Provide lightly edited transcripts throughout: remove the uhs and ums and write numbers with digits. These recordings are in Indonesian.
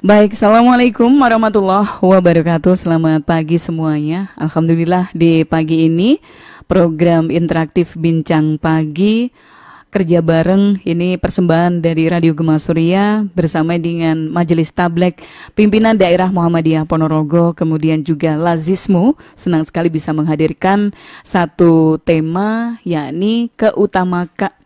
Baik, Assalamualaikum warahmatullahi wabarakatuh. Selamat pagi semuanya. Alhamdulillah di pagi ini program interaktif Bincang Pagi kerja bareng ini persembahan dari Radio Gema Surya bersama dengan Majelis Tablek Pimpinan Daerah Muhammadiyah Ponorogo, kemudian juga Lazismu. Senang sekali bisa menghadirkan satu tema, yakni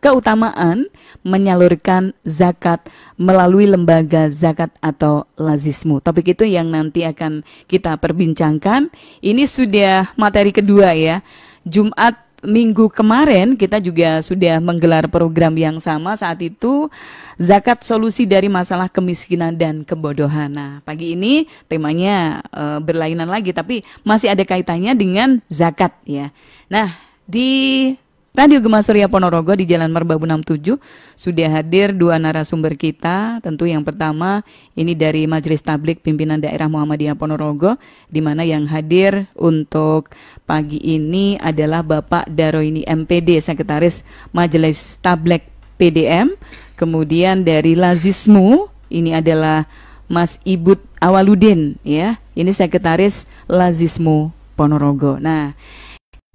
keutamaan menyalurkan zakat melalui lembaga zakat atau Lazismu. Topik itu yang nanti akan kita perbincangkan. Ini sudah materi kedua ya. Jumat minggu kemarin kita juga sudah menggelar program yang sama, saat itu zakat solusi dari masalah kemiskinan dan kebodohan. Nah, pagi ini temanya berlainan lagi tapi masih ada kaitannya dengan zakat ya. Nah, di Radio Gema Surya Ponorogo di Jalan Merbabu 67 sudah hadir dua narasumber kita. Tentu yang pertama ini dari Majelis Tablik Pimpinan Daerah Muhammadiyah Ponorogo, di mana yang hadir untuk pagi ini adalah Bapak Daroini MPD, Sekretaris Majelis Tablik PDM. Kemudian dari Lazismu ini adalah Mas Ibut Awaludin ya. Ini Sekretaris Lazismu Ponorogo. Nah,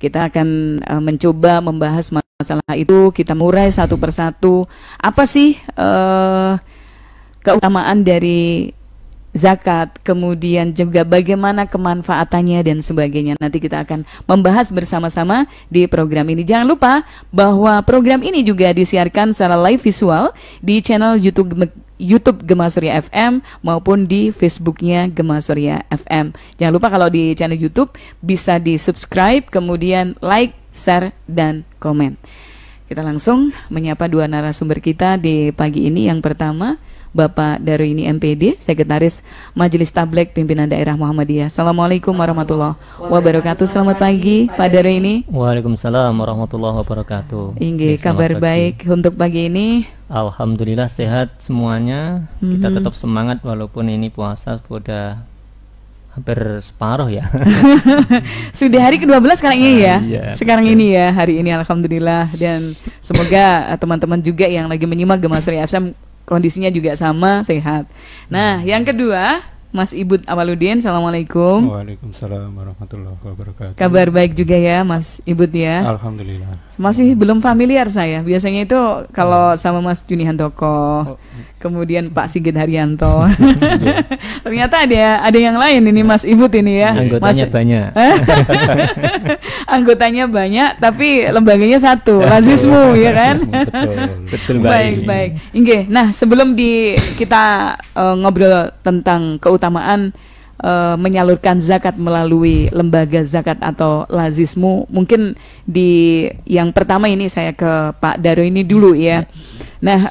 kita akan mencoba membahas masalah itu, kita murai satu persatu. Apa sih keutamaan dari zakat, kemudian juga bagaimana kemanfaatannya dan sebagainya. Nanti kita akan membahas bersama-sama di program ini. Jangan lupa bahwa program ini juga disiarkan secara live visual di channel YouTube Gema Surya FM maupun di Facebooknya Gema Surya FM. Jangan lupa kalau di channel YouTube bisa di subscribe, kemudian like, share, dan komen. Kita langsung menyapa dua narasumber kita di pagi ini. Yang pertama Bapak Daroini MPD, Sekretaris Majelis Tablek Pimpinan Daerah Muhammadiyah. Assalamualaikum warahmatullahi wabarakatuh. Selamat pagi Pak Daroini. Waalaikumsalam warahmatullahi wabarakatuh. Inge, kabar baik untuk pagi ini? Alhamdulillah sehat semuanya. Kita tetap semangat walaupun ini puasa sudah hampir separuh ya. Sudah hari ke-12 sekarang ini ya. Iya, sekarang ini ya, hari ini alhamdulillah. Dan semoga teman-teman juga yang lagi menyimak Gema Surya FM kondisinya juga sama, sehat. Nah, yang kedua Mas Ibut Awaludin. Assalamualaikum. Waalaikumsalam warahmatullahi wabarakatuh. Kabar baik juga ya Mas Ibut ya. Alhamdulillah. Masih belum familiar saya. Biasanya itu kalau sama Mas Juni Handoko, kemudian Pak Sigit Haryanto. Ternyata ada yang lain ini Mas Ibut ini ya. Anggotanya banyak. Anggotanya banyak tapi lembaganya satu, Lazismu ya kan. Betul. Baik. Inge. Nah, sebelum kita ngobrol tentang keutamaan menyalurkan zakat melalui lembaga zakat atau Lazismu, mungkin di yang pertama ini saya ke Pak Daroini dulu ya. Nah,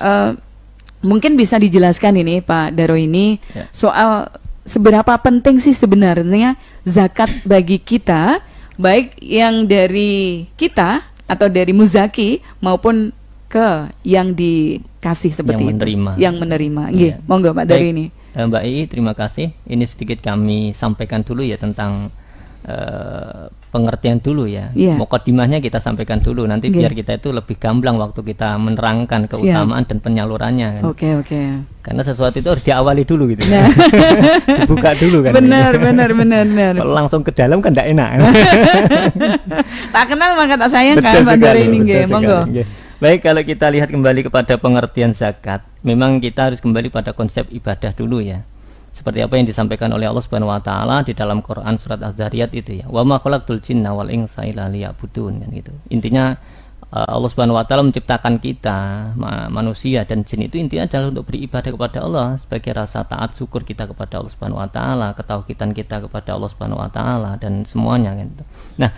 mungkin bisa dijelaskan ini Pak Daroini soal seberapa penting sih sebenarnya zakat bagi kita, baik yang dari kita atau dari muzaki maupun ke yang dikasih seperti yang menerima. Nggih, monggo Pak Daroini. Mbak Ii, terima kasih. Ini sedikit kami sampaikan dulu ya tentang pengertian dulu ya. Mukadimahnya kita sampaikan dulu. Nanti biar kita itu lebih gamblang waktu kita menerangkan keutamaan dan penyalurannya kan. Oke. Karena sesuatu itu harus diawali dulu gitu. Nah. Dibuka dulu kan. Benar. Kalau langsung ke dalam kan tidak enak. Tak kenal maka tak sayang kan Pak Daroini nggih. Monggo. Baik, kalau kita lihat kembali kepada pengertian zakat, memang kita harus kembali pada konsep ibadah dulu ya. Seperti apa yang disampaikan oleh Allah Subhanahu wa taala di dalam Quran surat Az-Zariyat itu ya. Wa ma khalaqtul jinna wal insa illa liya'budun kan gitu. Intinya Allah Subhanahu wa taala menciptakan kita manusia dan jin itu intinya adalah untuk beribadah kepada Allah sebagai rasa taat syukur kita kepada Allah Subhanahu wa taala, ketauhidan kita kepada Allah Subhanahu wa taala dan semuanya kan gitu. Nah,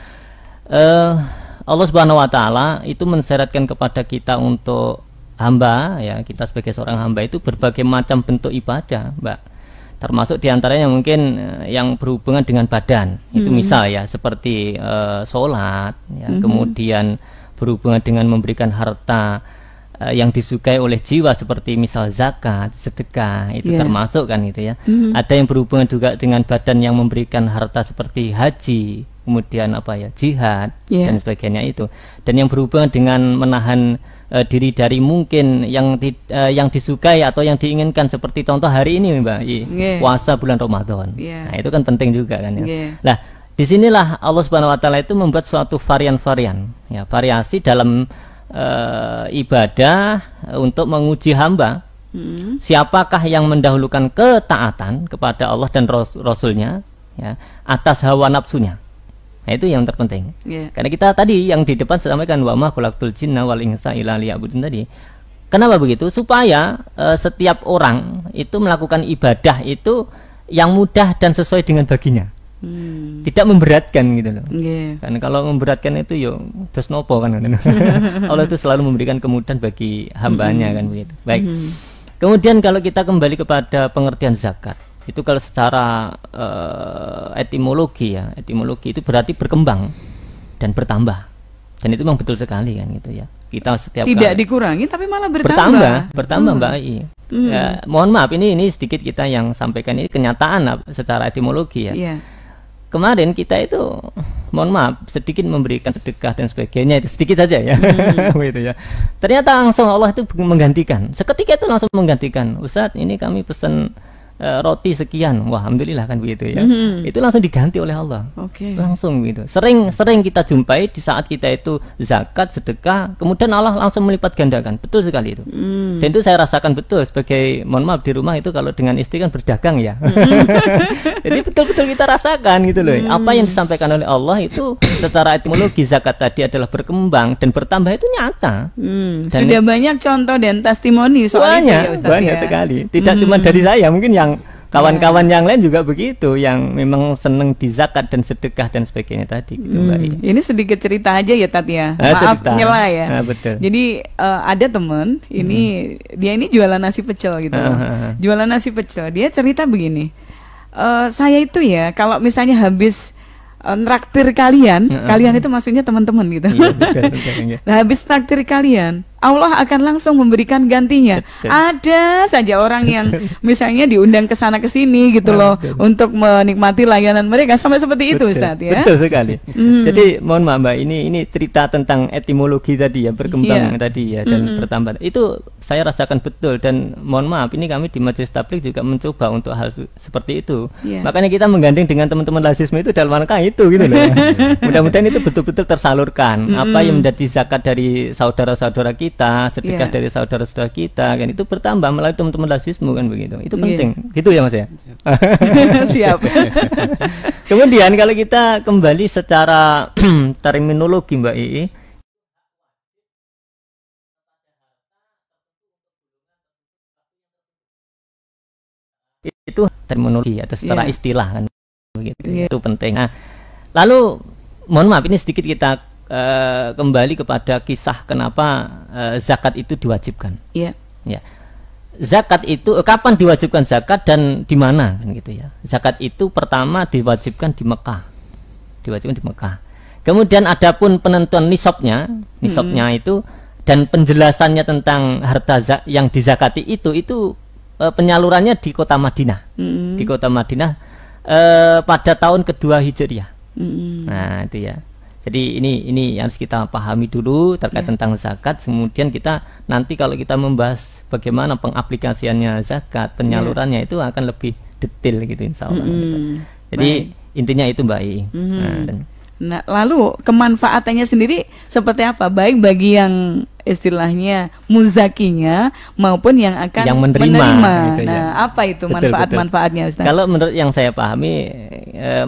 Allah Subhanahu wa taala itu mensyaratkan kepada kita untuk hamba ya, kita sebagai seorang hamba itu berbagai macam bentuk ibadah, Mbak. Termasuk diantaranya mungkin yang berhubungan dengan badan. Itu misal ya seperti sholat ya, kemudian berhubungan dengan memberikan harta yang disukai oleh jiwa seperti misal zakat, sedekah, itu termasuk kan itu ya. Ada yang berhubungan juga dengan badan yang memberikan harta seperti haji, kemudian jihad dan sebagainya itu. Dan yang berhubungan dengan menahan diri dari mungkin yang disukai atau yang diinginkan, seperti contoh hari ini Mbak puasa bulan Ramadan. Nah itu kan penting juga kan ya. Nah disinilah Allah Subhanahu Wa Taala itu membuat suatu varian-varian ya, variasi dalam ibadah untuk menguji hamba. Siapakah yang mendahulukan ketaatan kepada Allah dan Rasulnya ya, atas hawa nafsunya. Nah itu yang terpenting. Karena kita tadi yang di depan sampaikan wa ma khalaqtul jinna wal insa illa liya'budun tadi. Kenapa begitu? Supaya setiap orang itu melakukan ibadah itu yang mudah dan sesuai dengan baginya. Tidak memberatkan gitu loh. Karena kalau memberatkan itu yo terus nopo kan. Allah itu selalu memberikan kemudahan bagi hambanya kan begitu. Baik. Kemudian kalau kita kembali kepada pengertian zakat, itu kalau secara etimologi ya, etimologi itu berarti berkembang dan bertambah. Dan itu memang betul sekali kan gitu ya. Kita setiap tidak dikurangi tapi malah bertambah. Bertambah Mbak Ai. Ya, mohon maaf ini sedikit kita yang sampaikan ini kenyataan secara etimologi ya. Kemarin kita itu mohon maaf sedikit memberikan sedekah dan sebagainya, itu sedikit saja ya. Gitu ya. Ternyata langsung Allah itu menggantikan. Seketika itu langsung menggantikan. Ustadz, ini kami pesan roti sekian, wah alhamdulillah kan begitu ya. Itu langsung diganti oleh Allah. Langsung gitu. Sering kita jumpai di saat kita itu zakat, sedekah, kemudian Allah langsung melipat gandakan. Betul sekali itu. Dan itu saya rasakan betul sebagai mohon maaf di rumah itu kalau dengan istri kan berdagang ya. Jadi betul-betul kita rasakan gitu loh. Apa yang disampaikan oleh Allah itu secara etimologi zakat tadi adalah berkembang dan bertambah itu nyata. Sudah banyak contoh dan testimoni soal itu ya Ustaz. Banyak sekali. Tidak cuma dari saya, mungkin yang kawan-kawan yang lain juga begitu, yang memang seneng di zakat dan sedekah dan sebagainya tadi gitu Mbak. Ini sedikit cerita aja ya Tat ya. Maaf nyela ya. Betul. Jadi ada temen ini dia ini jualan nasi pecel gitu. Jualan nasi pecel. Dia cerita begini. Saya itu ya kalau misalnya habis traktir kalian itu maksudnya teman-teman gitu. Betul, nah, habis traktir kalian, Allah akan langsung memberikan gantinya. Ada saja orang yang misalnya diundang ke sana ke sini gitu loh untuk menikmati layanan mereka sampai seperti itu Ustaz ya. Betul sekali. Jadi mohon maaf Mbak, ini cerita tentang etimologi tadi ya, berkembang tadi ya dan bertambah. Itu saya rasakan betul dan mohon maaf ini kami di Majelis Tabligh juga mencoba untuk hal seperti itu. Makanya kita menggandeng dengan teman-teman lazisme itu dalam rangka itu gitu loh. Mudah-mudahan itu betul-betul tersalurkan. Apa yang menjadi zakat dari saudara-saudara kita, sedekah dari saudara-saudara kita kan itu bertambah melalui teman-teman lazisme kan begitu. Itu penting. Gitu ya Mas ya. Siap. Kemudian kalau kita kembali secara terminologi Mbak Ii, itu terminologi atau secara istilah kan begitu. Itu penting. Nah, lalu mohon maaf ini sedikit kita kembali kepada kisah kenapa zakat itu diwajibkan. Ya. Zakat itu kapan diwajibkan zakat dan di mana kan gitu ya. Zakat itu pertama diwajibkan di Mekah. Diwajibkan di Mekah. Kemudian adapun penentuan nisabnya itu dan penjelasannya tentang harta yang dizakati itu penyalurannya di kota Madinah. Di kota Madinah pada tahun kedua Hijriah. Nah, itu ya. Jadi ini harus kita pahami dulu terkait tentang zakat. Kemudian kita nanti kalau kita membahas bagaimana pengaplikasiannya zakat, penyalurannya itu akan lebih detail gitu insya Allah. Gitu. Jadi intinya itu Mbak I. Nah, lalu kemanfaatannya sendiri seperti apa? Baik bagi yang istilahnya muzakinya maupun yang akan menerima. Gitu, nah, apa itu manfaat-manfaatnya Ustaz? Kalau menurut yang saya pahami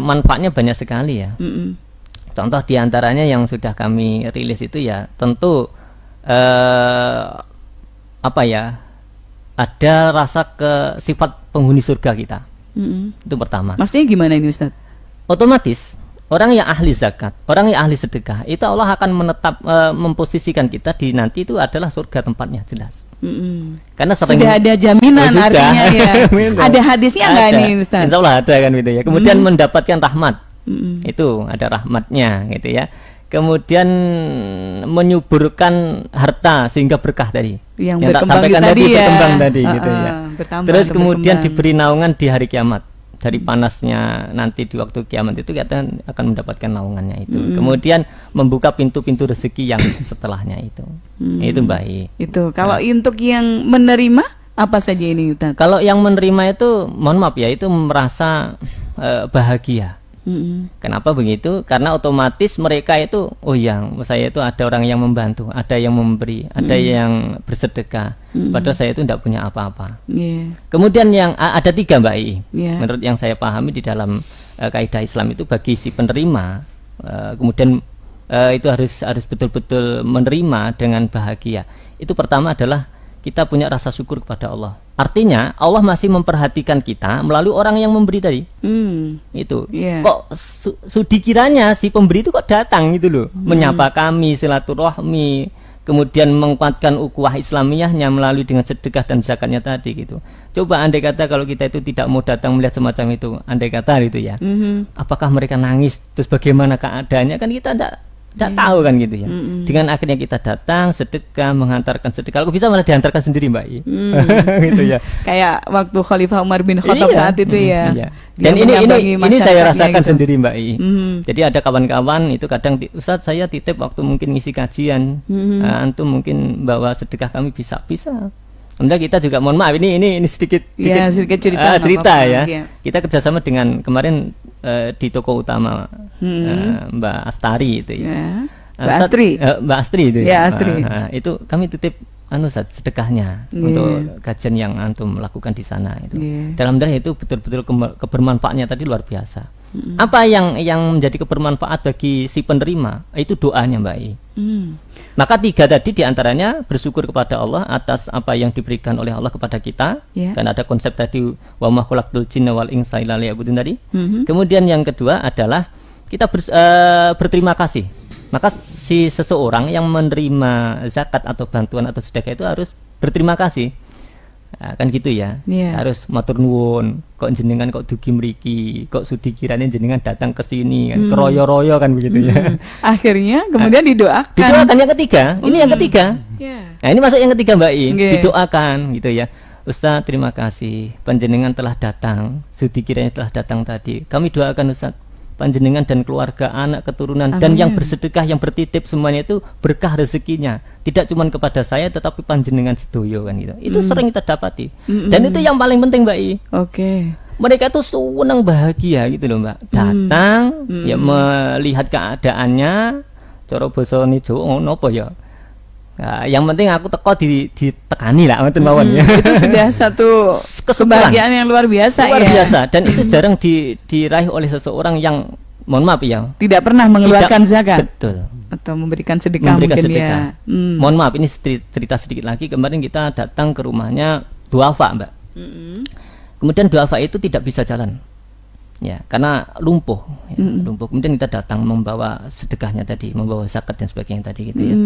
manfaatnya banyak sekali ya. Contoh diantaranya yang sudah kami rilis itu ya tentu ada rasa sifat penghuni surga kita. Itu pertama. Maksudnya gimana ini Ustaz? Otomatis orang yang ahli zakat, orang yang ahli sedekah itu Allah akan memposisikan kita di nanti itu adalah surga tempatnya jelas. Karena sudah ada jaminan artinya ya. Ada hadisnya nggak nih Ustaz? Insya Allah ada kan gitu ya. Kemudian mendapatkan rahmat. Itu ada rahmatnya gitu ya. Kemudian menyuburkan harta sehingga berkah tadi yang tak sampaikan tadi berkembang tadi gitu ya. Terus kemudian diberi naungan di hari kiamat dari panasnya nanti di waktu kiamat itu kita akan mendapatkan naungannya itu. Kemudian membuka pintu-pintu rezeki yang setelahnya itu. Itu Mbak I. Itu kalau untuk yang menerima apa saja ini Ustaz? Kalau yang menerima itu mohon maaf ya, itu merasa bahagia. Kenapa begitu? Karena otomatis mereka itu, oh ya, saya itu ada orang yang membantu, ada yang memberi, ada yang bersedekah. Padahal saya itu tidak punya apa-apa. Kemudian yang ada 3 Mbak I. Menurut yang saya pahami di dalam kaidah Islam itu, bagi si penerima, kemudian itu harus betul-betul menerima dengan bahagia. Itu pertama adalah kita punya rasa syukur kepada Allah. Artinya Allah masih memperhatikan kita melalui orang yang memberi tadi. Itu kok dikiranya si pemberi itu kok datang gitu loh, menyapa kami, silaturahmi, kemudian menguatkan ukhuwah Islamiyahnya melalui dengan sedekah dan zakatnya tadi gitu. Coba andai kata kalau kita itu tidak mau datang melihat semacam itu, andai kata gitu ya, apakah mereka nangis, terus bagaimana keadaannya, kan kita tidak tahu kan gitu ya. Dengan akhirnya kita datang sedekah, menghantarkan sedekah, kalau bisa malah dihantarkan sendiri Mbak I. Gitu ya. Kayak waktu Khalifah Umar bin Khattab saat itu ya. Dan ini saya rasakan gitu sendiri Mbak I. Jadi ada kawan-kawan itu kadang, Ustaz saya titip waktu mungkin ngisi kajian, antum mungkin bawa sedekah kami, bisa. Kemudian kita juga mohon maaf, ini sedikit cerita ya. Kita kerjasama dengan kemarin di toko utama Mbak Astari itu ya. Mbak Astri itu ya. Itu kami titip sedekahnya untuk kajian yang antum lakukan di sana itu. Dalam dalil itu betul-betul kebermanfaatnya tadi luar biasa. Apa yang menjadi kebermanfaat bagi si penerima itu doanya Mbak I. Maka 3 tadi diantaranya bersyukur kepada Allah atas apa yang diberikan oleh Allah kepada kita. Karena ada konsep tadi wa ma khalaqtul jinna wal insa illa liya'budun tadi. Kemudian yang kedua adalah kita berterima kasih. Maka si seseorang yang menerima zakat atau bantuan atau sedekah itu harus berterima kasih. Kan gitu ya. Harus matur nuwun, kok jenengan kok dugi mriki, kok sudi kirane jenengan datang ke sini kan, keroyo-royo kan begitu ya. Akhirnya kemudian didoakan. Didoakan yang ketiga. Ini yang ketiga. Nah, ini masuk yang ketiga Mbak I. Didoakan gitu ya. Ustaz terima kasih panjenengan telah datang, sudi kiranya telah datang tadi. Kami doakan Ustaz panjenengan dan keluarga, anak, keturunan, dan yang bersedekah, yang bertitip, semuanya itu berkah rezekinya, tidak cuma kepada saya tetapi panjenengan sedoyo kan gitu. Itu sering kita dapati. Dan itu yang paling penting Mbak I. Mereka tuh senang bahagia gitu loh Mbak. Datang ya melihat keadaannya, cara basa Jawa ngono apa ya. Nah, yang penting aku ditekani lah ngoten mawon ya. Itu sudah satu kebahagiaan yang luar biasa. Luar biasa, dan itu jarang diraih oleh seseorang yang mohon maaf ya, tidak pernah mengeluarkan zakat. Betul. Atau memberikan sedekah mungkin ya. Mohon maaf, ini cerita sedikit lagi. Kemarin kita datang ke rumahnya duafa Mbak. Kemudian duafa itu tidak bisa jalan. Ya, karena lumpuh. Lumpuh. Kemudian kita datang membawa sedekahnya tadi, membawa zakat dan sebagainya tadi gitu ya.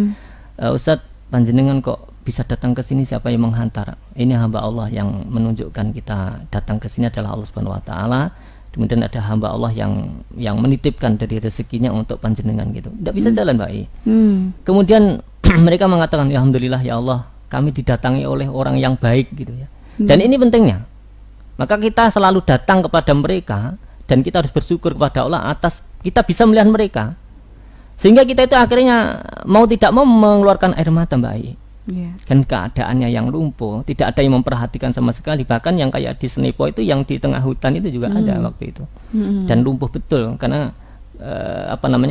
Ustadz, panjenengan kok bisa datang ke sini, siapa yang menghantar? Ini hamba Allah yang menunjukkan kita datang ke sini adalah Allah Subhanahu wa taala. Kemudian ada hamba Allah yang menitipkan dari rezekinya untuk panjenengan gitu. Tidak bisa jalan Mbak I. Kemudian mereka mengatakan, alhamdulillah ya Allah, kami didatangi oleh orang yang baik gitu ya. Dan ini pentingnya. Maka kita selalu datang kepada mereka dan kita harus bersyukur kepada Allah atas kita bisa melihat mereka. Sehingga kita itu akhirnya mau tidak mau mengeluarkan air mata Mbak I. Kan keadaannya yang lumpuh, tidak ada yang memperhatikan sama sekali. Bahkan yang kayak di Senepo itu, yang di tengah hutan itu juga ada waktu itu. Dan lumpuh betul karena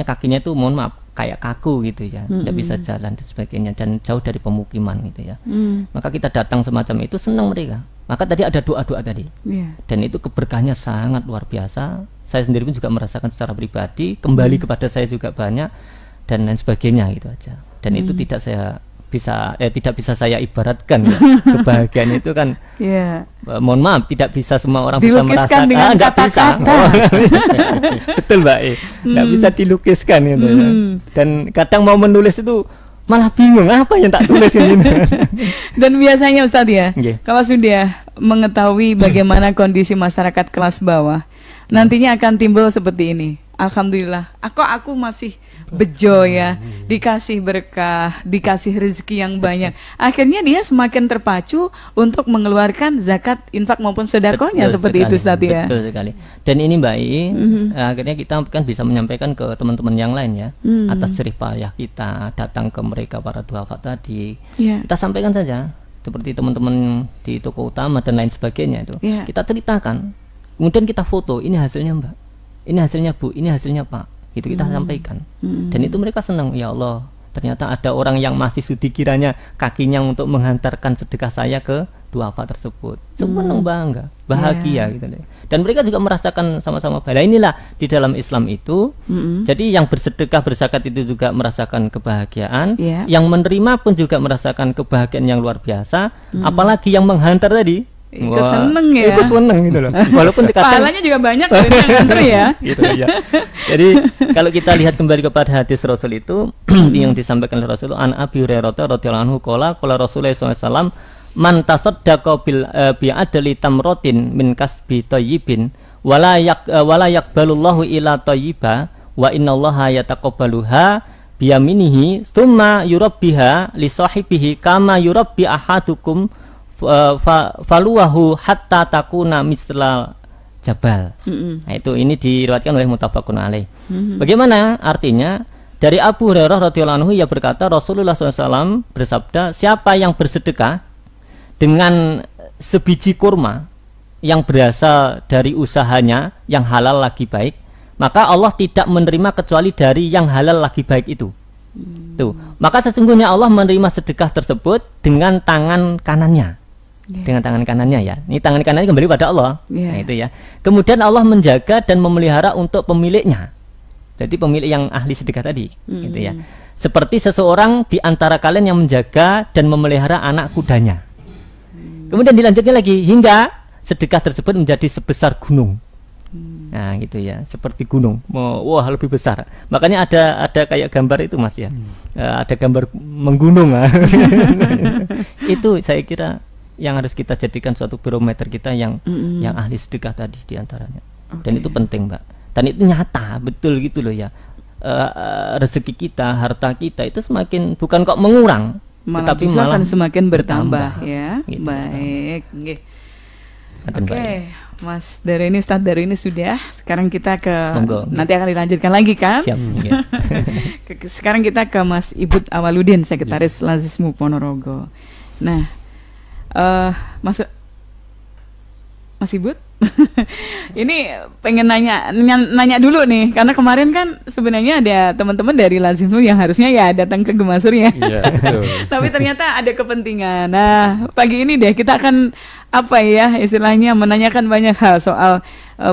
kakinya itu mohon maaf kayak kaku gitu ya, tidak bisa jalan dan sebagainya, dan jauh dari pemukiman gitu ya. Maka kita datang semacam itu, senang mereka. Maka tadi ada doa-doa tadi, dan itu keberkahannya sangat luar biasa. Saya sendiri pun juga merasakan secara pribadi, kembali kepada saya juga banyak dan lain sebagainya gitu aja. Dan itu tidak bisa saya ibaratkan ya. Kebahagiaan itu kan mohon maaf tidak bisa semua orang bisa merasakan dengan kata-kata. Betul Mbak, nggak bisa dilukiskan gitu ya. Dan kadang mau menulis itu malah bingung apa yang tak tulis ini. Dan biasanya Ustadz ya, kalau sudah mengetahui bagaimana kondisi masyarakat kelas bawah, nantinya akan timbul seperti ini. alhamdulillah. Aku masih bejo ya, dikasih berkah, dikasih rezeki yang banyak. Akhirnya dia semakin terpacu untuk mengeluarkan zakat, infak maupun sedekahnya seperti itu, Ustaz ya. Betul sekali. Dan ini Mbak I, akhirnya kita kan bisa menyampaikan ke teman-teman yang lain ya, atas jerih payah kita datang ke mereka para duafa tadi. Kita sampaikan saja seperti teman-teman di toko utama dan lain sebagainya itu. Kita ceritakan. Kemudian kita foto, ini hasilnya Mbak, ini hasilnya Bu, ini hasilnya Pak. Itu kita sampaikan. Dan itu mereka senang, ya Allah, ternyata ada orang yang masih sudi kiranya kakinya untuk menghantarkan sedekah saya ke duafa tersebut. Senang, bangga, bahagia gitu deh. Dan mereka juga merasakan sama-sama bahagia. Inilah di dalam Islam itu. Jadi yang bersedekah berzakat itu juga merasakan kebahagiaan, yang menerima pun juga merasakan kebahagiaan yang luar biasa, apalagi yang menghantar tadi ikut seneng ya. Ikut seneng gitu loh. Walaupun pahalanya juga banyak yang ngantri ya. Gitu ya. Jadi kalau kita lihat kembali kepada hadis Rasul itu yang disampaikan oleh Rasul, an Abi Hurairah radhiyallahu anhu qala Rasulullah SAW, man tasaddaqa bil bi'adli tamratin min kasbi thayyibin wala yaqbalullahu ila thayyiba wa innallaha yataqabbaluha biyaminihi thumma yurabbiha li sahibihi kama yurabbi ahadukum faluwahu hatta takuna misla jabal. Nah itu ini diriwayatkan oleh muttafaqun alaih. Bagaimana artinya? Dari Abu Hurairah radhiyallahu anhu ia berkata, Rasulullah SAW bersabda, siapa yang bersedekah dengan sebiji kurma yang berasal dari usahanya yang halal lagi baik, maka Allah tidak menerima kecuali dari yang halal lagi baik itu. Tuh, maka sesungguhnya Allah menerima sedekah tersebut dengan tangan kanannya. Dengan tangan kanannya ya. Ini tangan kanannya kembali pada Allah. Nah itu ya. Kemudian Allah menjaga dan memelihara untuk pemiliknya. Jadi pemilik yang ahli sedekah tadi, gitu ya. Seperti seseorang di antara kalian yang menjaga dan memelihara anak kudanya. Kemudian dilanjutkan lagi hingga sedekah tersebut menjadi sebesar gunung. Nah gitu ya, seperti gunung. Wah lebih besar. Makanya ada kayak gambar itu Mas ya. Ada gambar menggunung. Itu saya kira yang harus kita jadikan suatu barometer kita yang ahli sedekah tadi diantaranya. Dan itu penting Mbak. Dan itu nyata betul gitu loh ya. Rezeki kita, harta kita itu semakin bukan kok mengurang, tetapi malah akan semakin bertambah ya. Gitu, baik. Oke. Mas Dareni, Ustadz Dareni sudah. Sekarang kita ke nanti akan dilanjutkan lagi kan? Siap. Sekarang kita ke Mas Ibut Awaludin, Sekretaris Lazismu Ponorogo. Nah, Mas Ibut, ini pengen nanya dulu nih, karena kemarin kan sebenarnya ada teman-teman dari Lazismu yang harusnya ya datang ke Gemasur ya. Tapi ternyata ada kepentingan. Nah, pagi ini deh kita akan istilahnya menanyakan banyak hal soal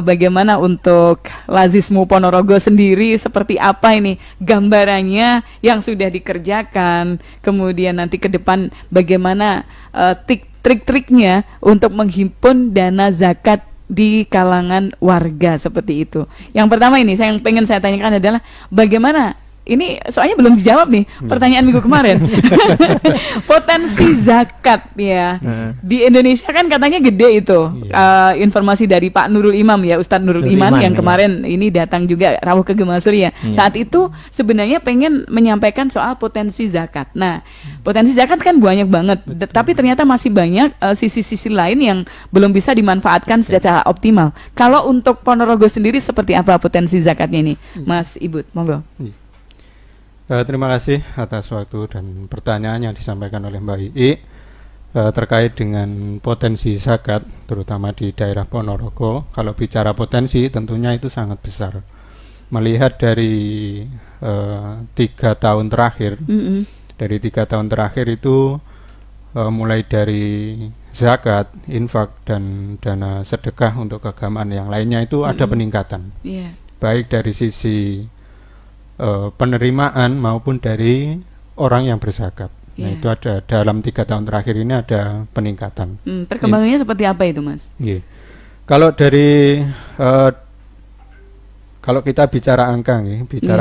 bagaimana untuk Lazismu Ponorogo sendiri, seperti apa ini gambarannya yang sudah dikerjakan, kemudian nanti ke depan bagaimana trik-triknya untuk menghimpun dana zakat di kalangan warga seperti itu. Yang pertama ini yang pengen saya tanyakan adalah bagaimana, ini soalnya belum dijawab nih pertanyaan minggu kemarin. Potensi zakat ya di Indonesia kan katanya gede itu. Informasi dari Pak Nurul Imam ya, Ustadz Nurul Iman yang kemarin ini datang juga rawuh ke Gemasur ya. Saat itu sebenarnya pengen menyampaikan soal potensi zakat. Nah, potensi zakat kan banyak banget, tapi ternyata masih banyak sisi-sisi lain yang belum bisa dimanfaatkan secara optimal. Kalau untuk Ponorogo sendiri seperti apa potensi zakatnya ini, Mas Ibut? Monggo. Terima kasih atas waktu dan pertanyaan yang disampaikan oleh Mbak Ii terkait dengan potensi zakat, terutama di daerah Ponorogo. Kalau bicara potensi, tentunya itu sangat besar. Melihat dari 3 tahun terakhir, dari 3 tahun terakhir itu mulai dari zakat, infak, dan dana sedekah untuk keagamaan yang lainnya itu ada peningkatan. Baik dari sisi penerimaan maupun dari orang yang berzakat. Nah itu ada dalam 3 tahun terakhir ini ada peningkatan. Perkembangannya seperti apa itu Mas? Kalau dari kalau kita bicara angka,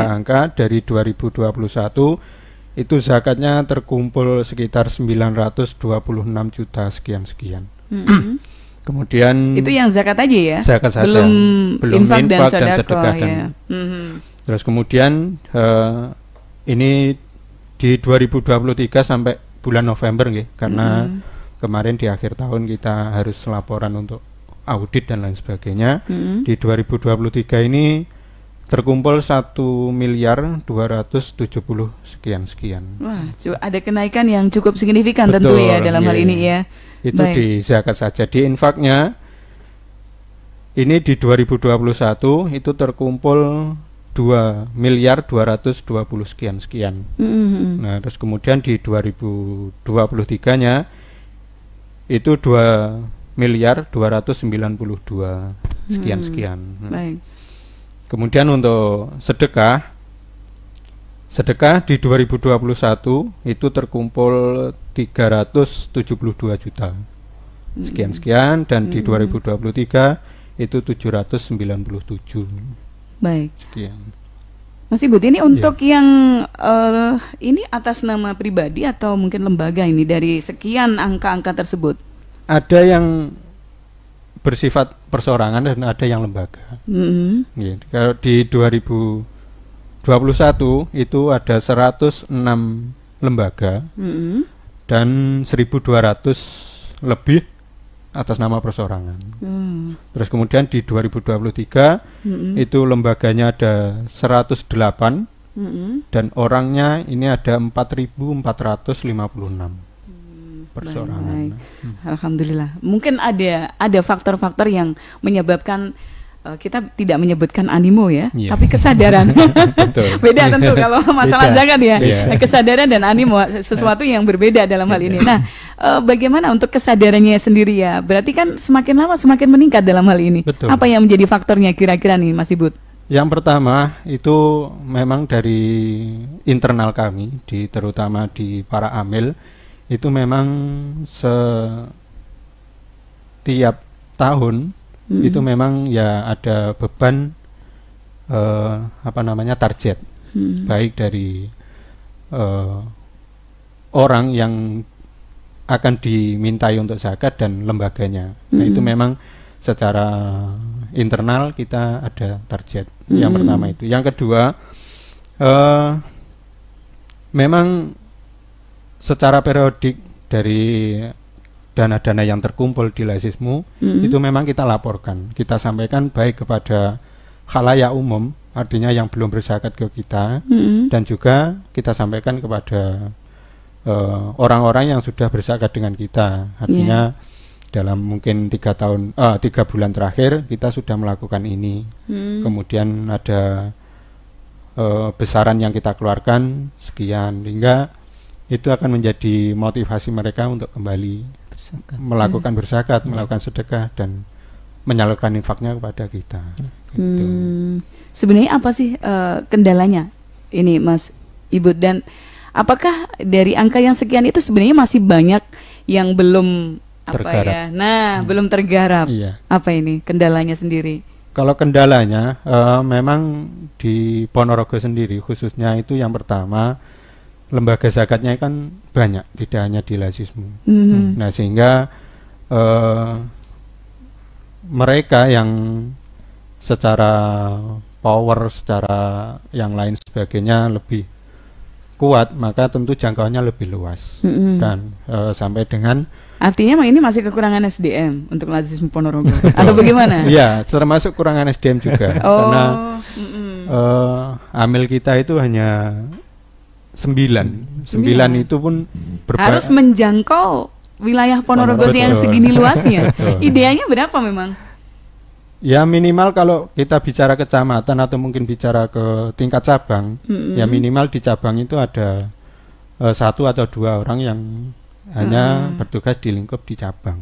angka dari 2021 itu zakatnya terkumpul sekitar 926 juta sekian. Kemudian itu yang zakat aja ya? Zakat saja. Belum infak dan sedekah sedekah ya. Terus kemudian ini di 2023 sampai bulan November nggih, karena kemarin di akhir tahun kita harus laporan untuk audit dan lain sebagainya. Di 2023 ini terkumpul 1.270 sekian. Wah, ada kenaikan yang cukup signifikan. Betul, tentu ya dalam hal ini ya. Itu baik. Di zakat saja. Di infaknya ini di 2021 itu terkumpul 2.220 sekian. Nah, terus kemudian di 2023-nya itu 2.292 sekian. Baik. Kemudian untuk sedekah di 2021 itu terkumpul 372 juta sekian dan di 2023 itu 797. Baik. Sekian. Mas Ibu, ini untuk yang ini atas nama pribadi atau mungkin lembaga ini dari sekian angka-angka tersebut? Ada yang bersifat perseorangan dan ada yang lembaga. Kalau di 2021 itu ada 106 lembaga dan 1.200 lebih atas nama perseorangan. Terus kemudian di 2023 itu lembaganya ada 108 dan orangnya ini ada 4.456 perseorangan. Alhamdulillah. Mungkin ada faktor-faktor yang menyebabkan kita tidak menyebutkan animo ya, tapi kesadaran. Beda tentu kalau masalah zakat ya. Kesadaran dan animo sesuatu yang berbeda dalam hal ini. Nah, bagaimana untuk kesadarannya sendiri ya? Berarti kan semakin lama semakin meningkat dalam hal ini. Betul. Apa yang menjadi faktornya kira-kira nih, Mas Ibut? Yang pertama itu memang dari internal kami, terutama di para amil, itu memang setiap tahun itu memang ya ada beban target baik dari orang yang akan dimintai untuk zakat dan lembaganya. Nah, itu memang secara internal kita ada target. Yang pertama itu. Yang kedua, memang secara periodik dari dana-dana yang terkumpul di Lasismu itu memang kita laporkan, kita sampaikan baik kepada khalayak umum, artinya yang belum berzakat ke kita, dan juga kita sampaikan kepada orang-orang yang sudah berzakat dengan kita, artinya dalam mungkin 3 bulan terakhir kita sudah melakukan ini. Kemudian ada besaran yang kita keluarkan sekian, hingga itu akan menjadi motivasi mereka untuk kembali melakukan berzakat, melakukan sedekah dan menyalurkan infaknya kepada kita. Gitu. Sebenarnya apa sih kendalanya ini, Mas Ibu, dan apakah dari angka yang sekian itu sebenarnya masih banyak yang belum tergarap? Belum tergarap. Iya. Apa ini kendalanya sendiri? Kalau kendalanya memang di Ponorogo sendiri khususnya itu yang pertama, lembaga zakatnya kan banyak, tidak hanya di Lasismu. Nah, sehingga mereka yang secara power, secara yang lain sebagainya lebih kuat, maka tentu jangkauannya lebih luas. Dan sampai dengan artinya ini masih kekurangan SDM untuk Lasismu Ponorogo atau bagaimana? Iya, termasuk kekurangan SDM juga. Karena amil kita itu hanya 9 itu pun harus menjangkau wilayah Ponorogo yang segini luasnya. Ideanya berapa memang? Ya minimal kalau kita bicara kecamatan atau mungkin bicara ke tingkat cabang, ya minimal di cabang itu ada 1 atau 2 orang yang hanya bertugas di lingkup di cabang.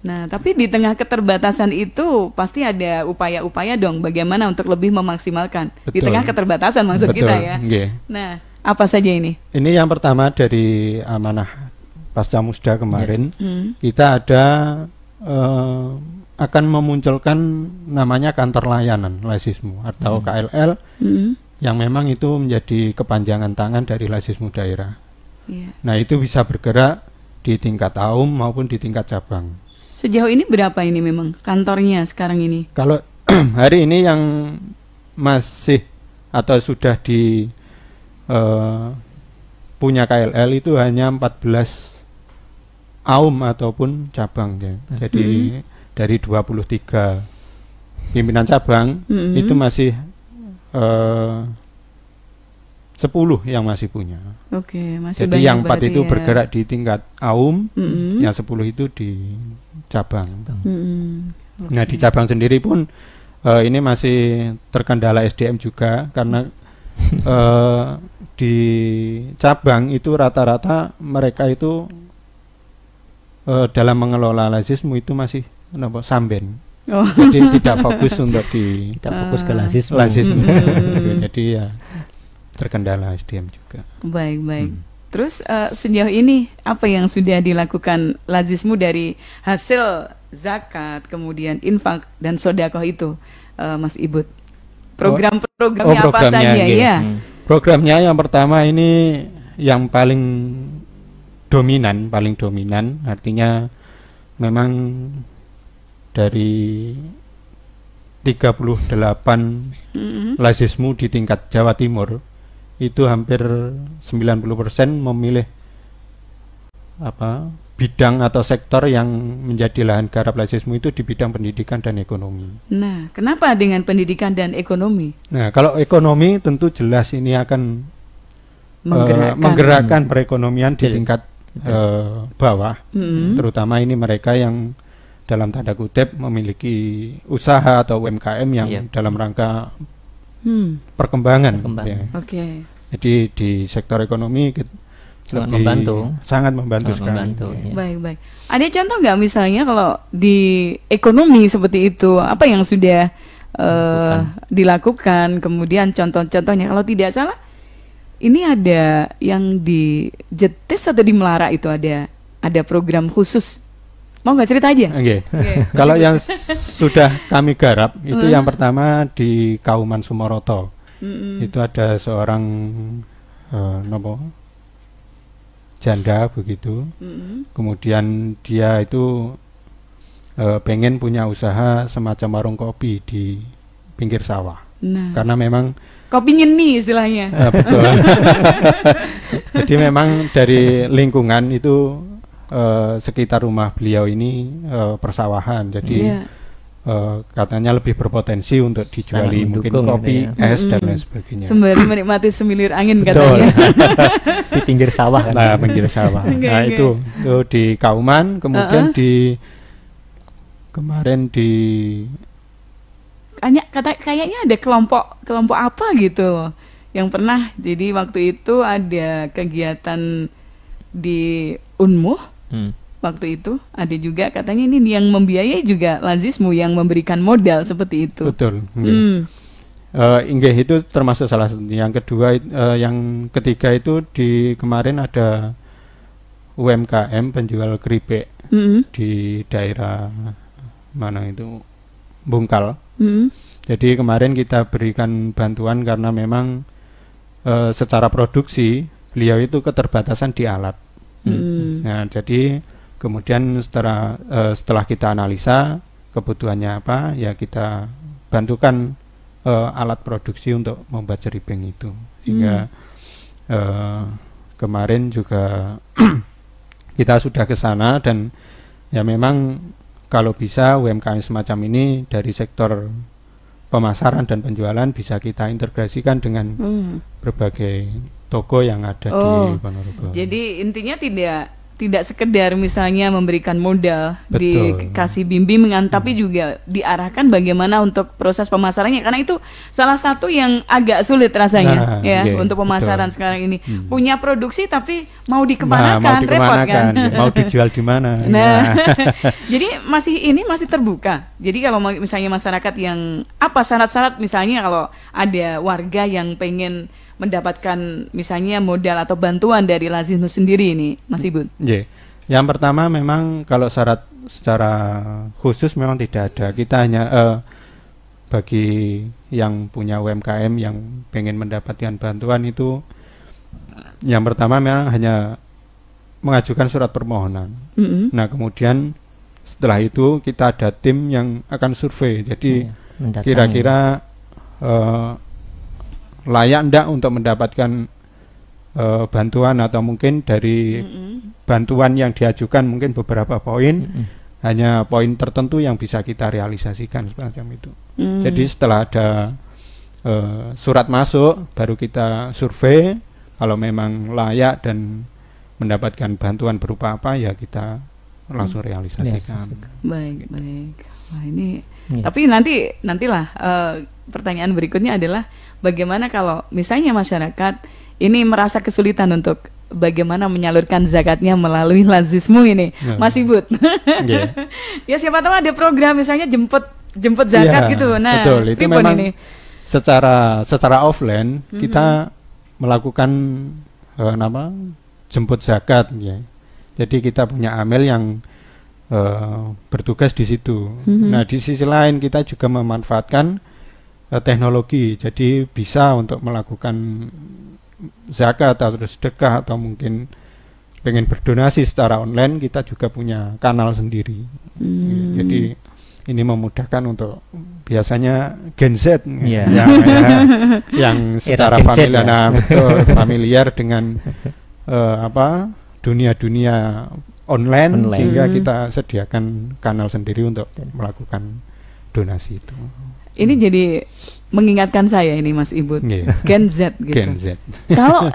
Nah, tapi di tengah keterbatasan itu pasti ada upaya-upaya dong bagaimana untuk lebih memaksimalkan. Betul. Di tengah keterbatasan maksud kita ya. Nah, apa saja ini? Ini yang pertama dari amanah Pasca Musda kemarin, kita ada akan memunculkan namanya kantor layanan Lasismu atau KLL, yang memang itu menjadi kepanjangan tangan dari Lasismu daerah. Nah, itu bisa bergerak di tingkat AUM maupun di tingkat cabang. Sejauh ini berapa ini memang kantornya sekarang ini? Kalau hari ini yang masih atau sudah di punya KLL itu hanya 14 AUM ataupun cabang ya. Jadi dari 23 pimpinan cabang itu masih 10 yang masih punya. Oke, masih Jadi banyak yang 4 itu ya. bergerak di tingkat AUM, yang 10 itu di cabang. Nah, di cabang sendiri pun ini masih terkendala SDM juga karena di cabang itu rata-rata mereka itu dalam mengelola lazismu itu masih samben. Jadi tidak fokus untuk tidak fokus ke lazismu. Jadi ya terkendala SDM juga. Baik. Terus sejauh ini apa yang sudah dilakukan lazismu dari hasil zakat, kemudian infak dan sedekah itu, Mas Ibut? Programnya apa saja ya? Programnya yang pertama ini yang paling dominan, artinya memang dari 38 lazismu di tingkat Jawa Timur itu hampir 90% memilih bidang atau sektor yang menjadi lahan garap lazismu itu di bidang pendidikan dan ekonomi. Nah, kenapa dengan pendidikan dan ekonomi? Nah, kalau ekonomi tentu jelas ini akan menggerakkan perekonomian di tingkat bawah, terutama ini mereka yang dalam tanda kutip memiliki usaha atau UMKM yang dalam rangka perkembangan. Ya. Jadi di sektor ekonomi sangat membantu sekali. Baik. Ada contoh nggak misalnya kalau di ekonomi seperti itu apa yang sudah dilakukan, kemudian contoh-contohnya kalau tidak salah ini ada yang di Jetis atau di Melara itu ada program khusus. Mau nggak cerita aja? Okay. Kalau yang sudah kami garap itu yang pertama di Kauman Sumoroto. Itu ada seorang janda begitu. Kemudian dia itu pengen punya usaha semacam warung kopi di pinggir sawah. Nah. Karena memang kopi nyeni istilahnya. Betul. Jadi memang dari lingkungan itu sekitar rumah beliau ini persawahan, jadi katanya lebih berpotensi untuk dijuali mungkin kopi, es dan lain sebagainya. Sembari menikmati semilir angin katanya. Di pinggir sawah kan. Nah, pinggir sawah. Nah, itu di Kauman, kemudian kemarin di kayaknya ada kelompok apa gitu loh yang pernah, jadi waktu itu ada kegiatan di Unmuh. Waktu itu ada juga katanya ini yang membiayai juga lazismu yang memberikan modal seperti itu. Betul. Inggih itu termasuk salah satu. Yang kedua, yang ketiga itu di kemarin ada UMKM penjual keripik di daerah mana itu Bungkal. Jadi kemarin kita berikan bantuan karena memang secara produksi beliau itu keterbatasan di alat. Nah, jadi kemudian setelah kita analisa kebutuhannya apa, ya kita bantukan alat produksi untuk membuat ceripeng itu. Sehingga kemarin juga kita sudah ke sana dan ya memang kalau bisa UMKM semacam ini dari sektor pemasaran dan penjualan bisa kita integrasikan dengan berbagai toko yang ada di Ponorogo. Jadi intinya tidak sekedar misalnya memberikan modal, dikasih bimbingan, tapi juga diarahkan bagaimana untuk proses pemasarannya, karena itu salah satu yang agak sulit rasanya untuk pemasaran sekarang ini. Punya produksi tapi mau dikemanakan, repot kan? Mau dijual di mana? Nah, jadi masih terbuka. Jadi kalau misalnya masyarakat yang apa syarat-syarat, misalnya kalau ada warga yang pengen mendapatkan misalnya modal atau bantuan dari lazismu sendiri ini, Mas Ibut? Yang pertama memang kalau syarat secara khusus memang tidak ada. Kita hanya bagi yang punya UMKM yang pengen mendapatkan bantuan itu, yang pertama memang hanya mengajukan surat permohonan. Nah, kemudian Setelah itu kita ada tim yang akan survei. Jadi Mendatangi. kira-kira layak enggak untuk mendapatkan bantuan, atau mungkin dari bantuan yang diajukan mungkin beberapa poin, hanya poin tertentu yang bisa kita realisasikan semacam itu. Jadi setelah ada surat masuk, baru kita survei. Kalau memang layak dan mendapatkan bantuan berupa apa, ya kita langsung realisasikan. Baik. Wah, ini tapi nantilah pertanyaan berikutnya adalah bagaimana kalau misalnya masyarakat ini merasa kesulitan untuk bagaimana menyalurkan zakatnya melalui lazismu ini, Mas Ibut. Ya siapa tahu ada program misalnya jemput zakat gitu. Nah, betul. Itu memang ini secara offline kita melakukan jemput zakat, ya. Jadi kita punya amil yang bertugas di situ. Nah, di sisi lain kita juga memanfaatkan teknologi, jadi bisa untuk melakukan zakat atau sedekah, atau mungkin pengen berdonasi secara online, kita juga punya kanal sendiri. Jadi ini memudahkan untuk biasanya Gen Z yang secara familiar dengan dunia online, sehingga kita sediakan kanal sendiri untuk melakukan donasi itu. Ini jadi mengingatkan saya ini Mas Ibut, Gen Z gitu. Gen Z. Kalau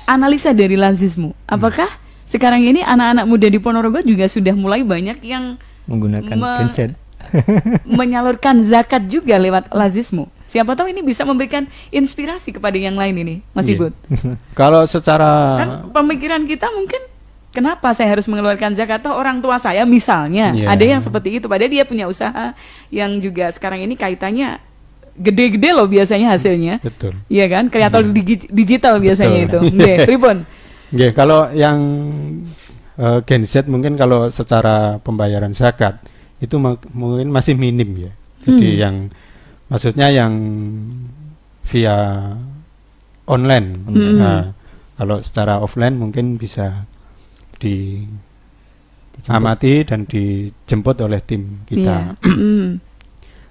analisa dari lazismu, apakah sekarang ini anak-anak muda di Ponorogo juga sudah mulai banyak yang menggunakan Gen Z, menyalurkan zakat juga lewat lazismu? Siapa tahu ini bisa memberikan inspirasi kepada yang lain ini, Mas Ibut. Kalau secara pemikiran kita mungkin, kenapa saya harus mengeluarkan zakat? Atau orang tua saya misalnya, ada yang seperti itu, padahal dia punya usaha yang juga sekarang ini kaitannya gede-gede loh biasanya hasilnya. Betul. Iya kan, kreator digital biasanya itu. Pripun? Kalau yang Gen Z mungkin kalau secara pembayaran zakat itu mungkin masih minim, ya. Jadi yang maksudnya yang via online. Nah, kalau secara offline mungkin bisa diamati dan dijemput oleh tim kita.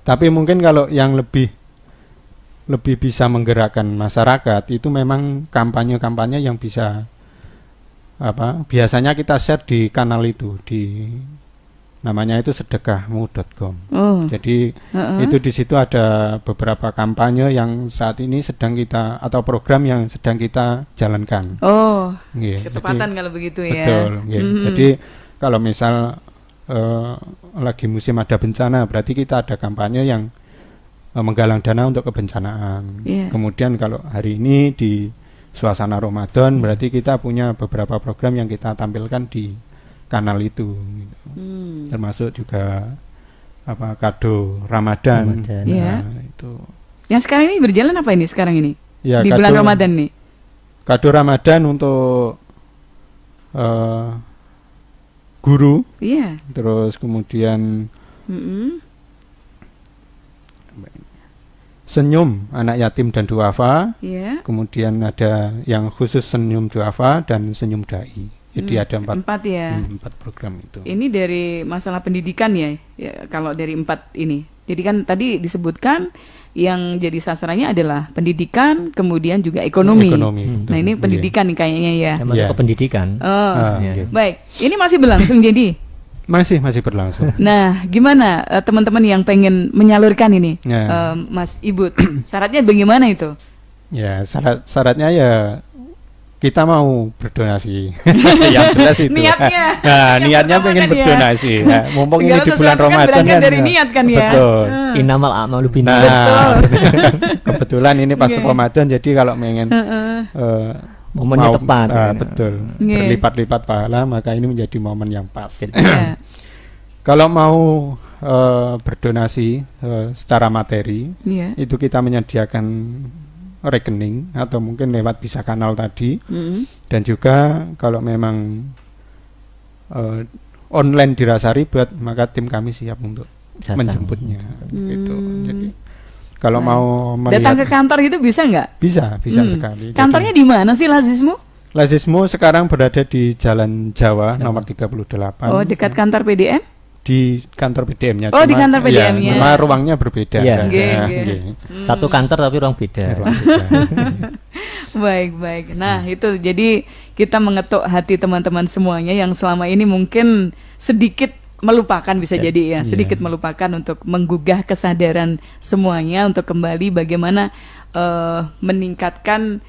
Tapi mungkin kalau yang lebih bisa menggerakkan masyarakat itu memang kampanye-kampanye yang bisa biasanya kita share di kanal itu, namanya itu sedekahmu.com. Jadi itu di situ ada beberapa kampanye yang saat ini sedang kita, atau program yang sedang kita jalankan. Ketepatan kalau begitu ya. Betul. Jadi kalau misal lagi musim ada bencana, berarti kita ada kampanye yang menggalang dana untuk kebencanaan. Kemudian kalau hari ini di suasana Ramadan, berarti kita punya beberapa program yang kita tampilkan di kanal itu, termasuk juga kado Ramadan. Itu. Yang sekarang ini berjalan apa ini sekarang ini? Ya, di bulan Ramadan nih. Kado Ramadan untuk guru. Terus kemudian senyum anak yatim dan duafa. Kemudian ada yang khusus senyum duafa dan senyum dai. Jadi ada empat program itu. Ini dari masalah pendidikan ya, kalau dari 4 ini. Jadi kan tadi disebutkan yang jadi sasarannya adalah pendidikan, kemudian juga ekonomi. Nah ini pendidikan nih kayaknya ya. Masuk ke pendidikan. Baik, ini masih berlangsung jadi? Masih berlangsung. Nah gimana teman-teman yang pengen menyalurkan ini, Mas Ibut? Syaratnya bagaimana itu? Ya syaratnya ya kita mau berdonasi. Yang jelas itu. Niatnya pengen berdonasi. Mumpung ini di bulan Ramadan kan. Dari niat kan ya. Betul. Innamal a'malu binniyat. Kebetulan ini pas Ramadan, jadi kalau pengen momennya tepat. Betul. Berlipat-lipat pahala, maka ini menjadi momen yang pas. Kalau mau berdonasi secara materi, itu kita menyediakan rekening atau mungkin lewat bisa kanal tadi, dan juga kalau memang online dirasa ribet, maka tim kami siap untuk menjemputnya. Gitu. Jadi kalau mau datang ke kantor gitu bisa nggak? Bisa sekali. Kantornya di mana sih Lazismu? Lazismu sekarang berada di Jalan Jawa nomor 38. Dekat kantor PDM? di kantor PDM-nya. Oh, di kantor PDM-nya. Cuma ruangnya berbeda Iya. saja. Nggih. Satu kantor tapi ruang beda. Baik. Nah, itu jadi kita mengetuk hati teman-teman semuanya yang selama ini mungkin sedikit melupakan, bisa jadi ya, sedikit melupakan, untuk menggugah kesadaran semuanya untuk kembali bagaimana meningkatkan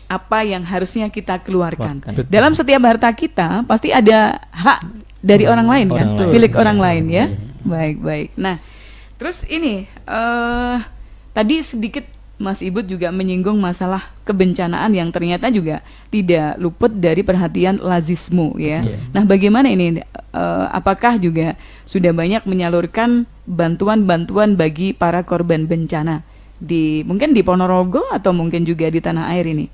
apa yang harusnya kita keluarkan. Dalam setiap harta kita pasti ada hak dari orang lain kan, milik orang lain ya. Baik. Nah, terus ini tadi sedikit Mas Ibut juga menyinggung masalah kebencanaan yang ternyata juga tidak luput dari perhatian lazismu ya. Nah, bagaimana ini? Apakah juga sudah banyak menyalurkan bantuan-bantuan bagi para korban bencana mungkin di Ponorogo atau mungkin juga di tanah air ini?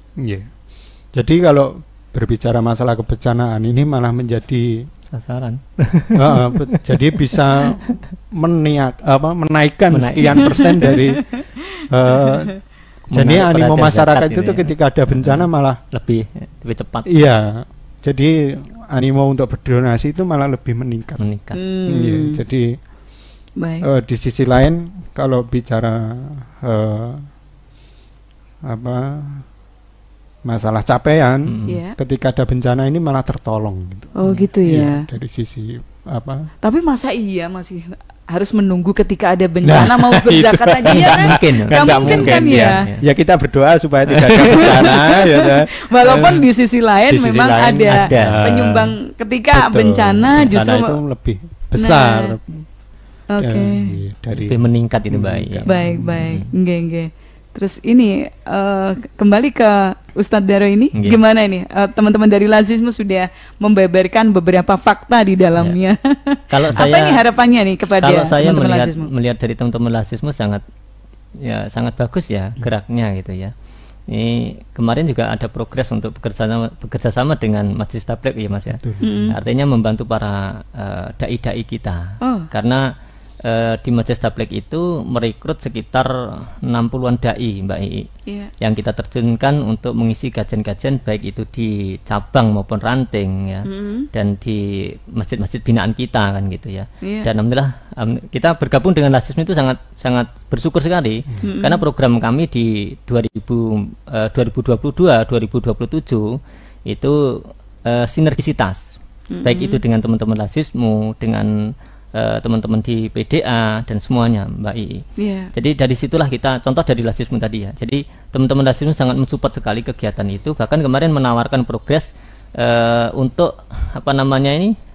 Jadi kalau berbicara masalah kebencanaan ini malah menjadi sasaran. Jadi bisa menaikkan sekian persen dari jadi animo masyarakat itu tuh ketika ada bencana malah lebih cepat. Iya. Jadi animo untuk berdonasi itu malah lebih meningkat. Iya, jadi di sisi lain kalau bicara masalah capaian, ketika ada bencana ini malah tertolong gitu. Oh gitu ya. Dari sisi Tapi masa iya masih harus menunggu ketika ada bencana mau berzakat aja ya kan? Nggak mungkin kan ya. Ya kita berdoa supaya tidak ada bencana ya. Walaupun di sisi lain memang ada penyumbang ketika bencana justru itu lebih besar. Lebih meningkat itu baik. Nggih. Terus ini kembali ke Ustadz Daro ini, gimana ini? Teman-teman dari Lazisme sudah membeberkan beberapa fakta di dalamnya. Kalau apa ini harapannya nih kepada kalau saya teman-teman Lazisme? melihat dari teman-teman Lazisme sangat bagus ya geraknya gitu ya. Ini kemarin juga ada progres untuk bekerja sama dengan Majelis Tabligh ya Mas ya. Artinya membantu para dai-dai kita. Karena di Majelis Tabligh itu merekrut sekitar 60-an dai Mbak Ii yang kita terjunkan untuk mengisi kajian-kajian baik itu di cabang maupun ranting ya, dan di masjid-masjid binaan kita kan gitu ya. Dan alhamdulillah kita bergabung dengan Lazisme itu sangat bersyukur sekali karena program kami di 2022-2027 itu sinergisitas baik itu dengan teman-teman Lazisme, dengan teman-teman di PDA dan semuanya Mbak Ii. Jadi dari situlah kita contoh dari Lazisme tadi ya. Jadi teman-teman Lazisme sangat mensupport sekali kegiatan itu. Bahkan kemarin menawarkan progres untuk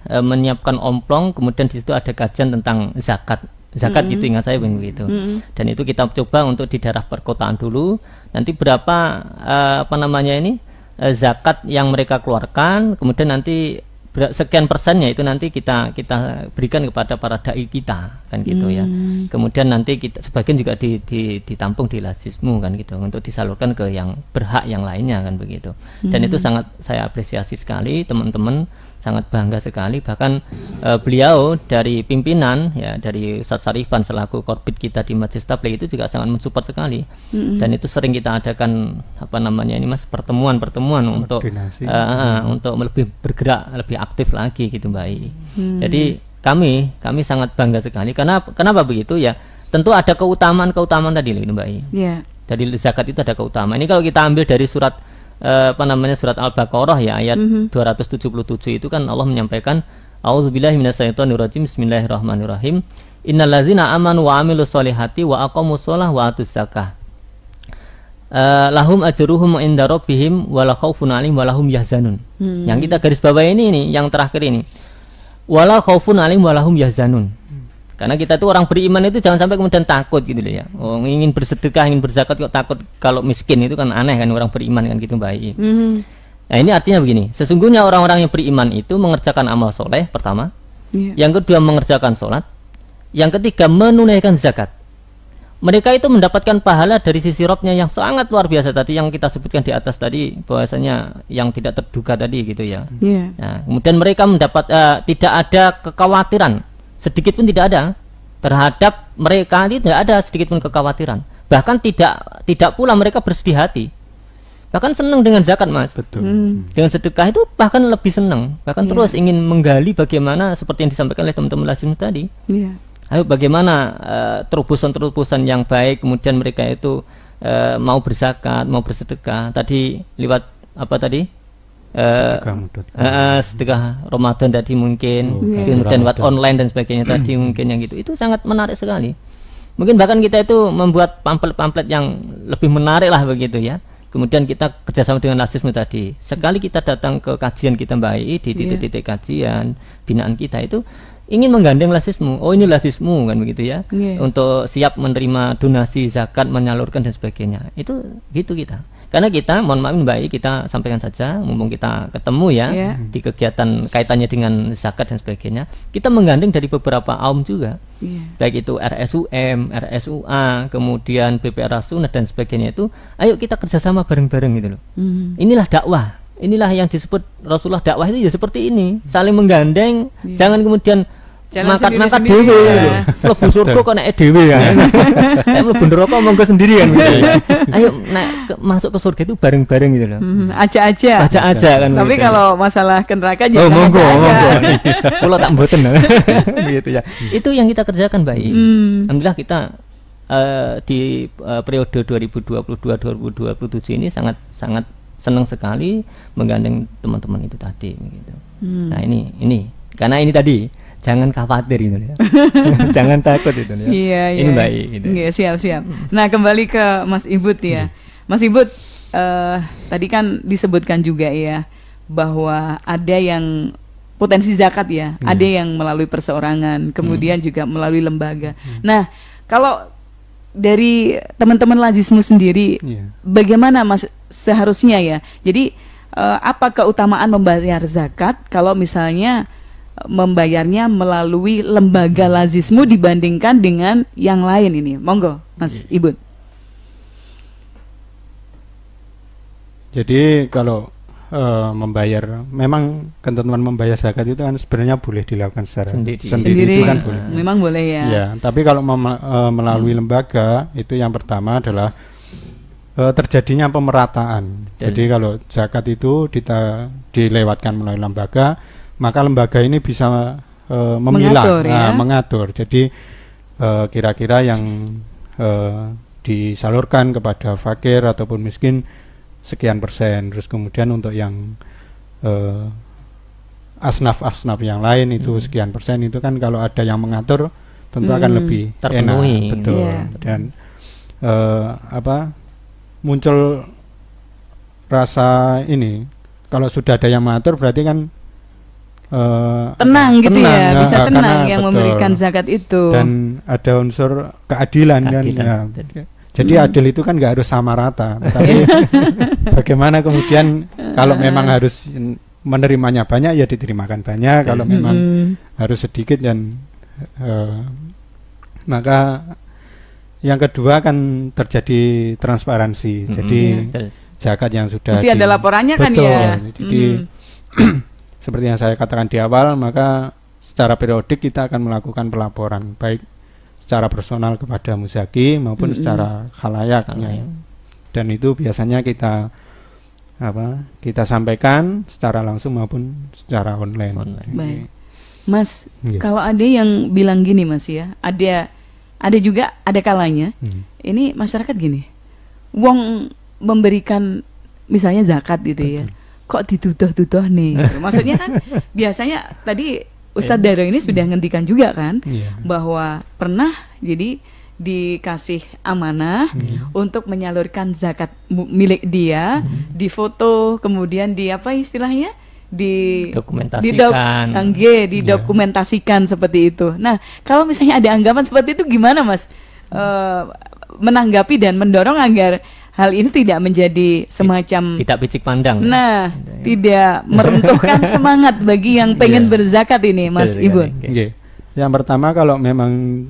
menyiapkan omplong, kemudian di situ ada kajian tentang zakat itu ingat saya begitu. Dan itu kita coba untuk di daerah perkotaan dulu. Nanti berapa zakat yang mereka keluarkan, kemudian nanti sekian persennya itu nanti kita berikan kepada para dai kita kan gitu ya. Kemudian nanti sebagian juga ditampung di Lazisme kan gitu untuk disalurkan ke yang berhak yang lainnya kan begitu. Dan itu sangat saya apresiasi sekali, teman-teman sangat bangga sekali. Bahkan beliau dari pimpinan ya, dari Ustadz Sarifan selaku korbit kita di Majelis Tabligh itu juga sangat mensupport sekali. Dan itu sering kita adakan pertemuan untuk lebih bergerak, lebih aktif lagi gitu Mbak I. Jadi kami sangat bangga sekali karena kenapa begitu ya, tentu ada keutamaan tadi gitu Mbak I. Dari zakat itu ada keutamaan. Ini kalau kita ambil dari surat surat Al-Baqarah ya ayat 277 itu kan Allah menyampaikan A'udzubillahi minasyaitonirrajim, bismillahirrahmanirrahim, innallazina amanu wa amilus solihati wa aqamus sholah wa atuz zakah lahum ajruhum inda rabbihim wala khaufun 'alaihim wa lahum yahzanun. Yang kita garis bawah ini yang terakhir ini, wala khaufun 'alaihim wa lahum yahzanun. Karena kita tuh orang beriman itu jangan sampai kemudian takut gitu loh ya. Ingin bersedekah, ingin berzakat kok takut kalau miskin, itu kan aneh kan orang beriman kan gitu Mbak I. Nah ini artinya begini, sesungguhnya orang-orang yang beriman itu mengerjakan amal soleh pertama, yang kedua mengerjakan sholat, yang ketiga menunaikan zakat. Mereka itu mendapatkan pahala dari sisi Rabb-nya yang sangat luar biasa tadi yang kita sebutkan di atas tadi, bahwasanya yang tidak terduga tadi gitu ya. Nah, kemudian mereka mendapat tidak ada kekhawatiran, sedikit pun tidak ada terhadap mereka, tidak ada sedikit pun kekhawatiran. Bahkan tidak pula mereka bersedih hati. bahkan senang dengan zakat, Mas. Betul. Dengan sedekah itu bahkan lebih senang, bahkan Iya. terus ingin menggali bagaimana seperti yang disampaikan oleh teman-teman lazim tadi. Iya. Ayo bagaimana terobosan-terobosan yang baik, kemudian mereka itu mau berzakat, mau bersedekah. Tadi lewat apa tadi? Sedekah Ramadan tadi mungkin, kemudian lewat online dan sebagainya tadi mungkin yang gitu. Itu sangat menarik sekali. Mungkin bahkan kita itu membuat pamflet-pamflet yang lebih menarik lah begitu ya. Kemudian kita kerjasama dengan Lazismu tadi. Sekali kita datang ke kajian kita Mbak Ai di titik-titik kajian binaan kita itu ingin menggandeng Lazismu. Oh ini Lazismu kan begitu ya. Untuk siap menerima donasi, zakat, menyalurkan dan sebagainya. Itu gitu kita. Karena kita, mohon maaf Mbak Ai, kita sampaikan saja, mumpung kita ketemu ya di kegiatan kaitannya dengan zakat dan sebagainya, kita menggandeng dari beberapa aum juga, baik itu RSUM, RSUA, kemudian BPR Sunnah dan sebagainya itu, ayo kita kerjasama bareng-bareng gitu loh. Inilah dakwah, inilah yang disebut Rasulullah dakwah itu ya seperti ini, saling menggandeng, jangan kemudian mangkat-mangkat dewe lho. Mlebu surga kok nek dewe kan. Nek mlebu neraka monggo sendiri kan gitu. Ayo masuk ke surga itu bareng-bareng gitu loh. Aja-aja kan. Tapi gitu. Kalau masalah ke neraka jangan monggo. Kalau tak mboten gitu ya. Itu yang kita kerjakan baik. Alhamdulillah kita di periode 2022-2027 ini sangat senang sekali menggandeng teman-teman itu tadi gitu. Nah, ini karena ini tadi jangan khawatir gitu ya. Jangan takut itu ya. Iya. Ini baik gitu. Iya, siap. Nah, kembali ke Mas Ibut ya. Mas Ibut, tadi kan disebutkan juga ya bahwa ada yang potensi zakat ya, ada yang melalui perseorangan, kemudian juga melalui lembaga. Nah, kalau dari teman-teman Lazismu sendiri, bagaimana Mas seharusnya ya? Jadi apa keutamaan membayar zakat kalau misalnya membayarnya melalui lembaga Lazismu dibandingkan dengan yang lain ini? Monggo, Mas Ibut. Jadi kalau memang ketentuan membayar zakat itu kan sebenarnya boleh dilakukan secara sendiri itu kan boleh. Memang boleh ya. Ya, tapi kalau melalui lembaga itu yang pertama adalah terjadinya pemerataan. Jadi kalau zakat itu dilewatkan melalui lembaga, maka lembaga ini bisa memilah, mengatur. Jadi kira-kira yang disalurkan kepada fakir ataupun miskin sekian persen, terus kemudian untuk yang asnaf-asnaf yang lain itu sekian persen. Itu kan kalau ada yang mengatur tentu akan lebih terpenuhi. Enak, betul. Dan muncul rasa ini, kalau sudah ada yang mengatur berarti kan tenang gitu ya, bisa tenang yang betul, memberikan zakat itu, dan ada unsur keadilan. Kan ya. Jadi adil itu kan nggak harus sama rata, tetapi bagaimana kemudian kalau memang harus menerimanya banyak ya diterimakan banyak, kalau memang harus sedikit dan maka yang kedua kan terjadi transparansi. Jadi zakat yang sudah mesti ada laporannya kan ya. Jadi seperti yang saya katakan di awal, maka secara periodik kita akan melakukan pelaporan baik secara personal kepada muzaki maupun secara khalayak. Dan itu biasanya kita sampaikan secara langsung maupun secara online. Baik. Mas, kalau ada yang bilang gini Mas ya, ada juga ada kalanya ini masyarakat gini, wong memberikan misalnya zakat gitu ya, kok dituduh-tuduh nih. Maksudnya kan biasanya tadi Ustadz Daro ini sudah ngendikan juga kan bahwa pernah jadi dikasih amanah untuk menyalurkan zakat milik dia, difoto, kemudian di apa istilahnya, didokumentasikan seperti itu. Nah, kalau misalnya ada anggapan seperti itu gimana Mas menanggapi dan mendorong agar hal ini tidak menjadi semacam tidak picik pandang. Nah, tidak meruntuhkan semangat bagi yang pengen berzakat ini, Mas Ibun. Yang pertama, kalau memang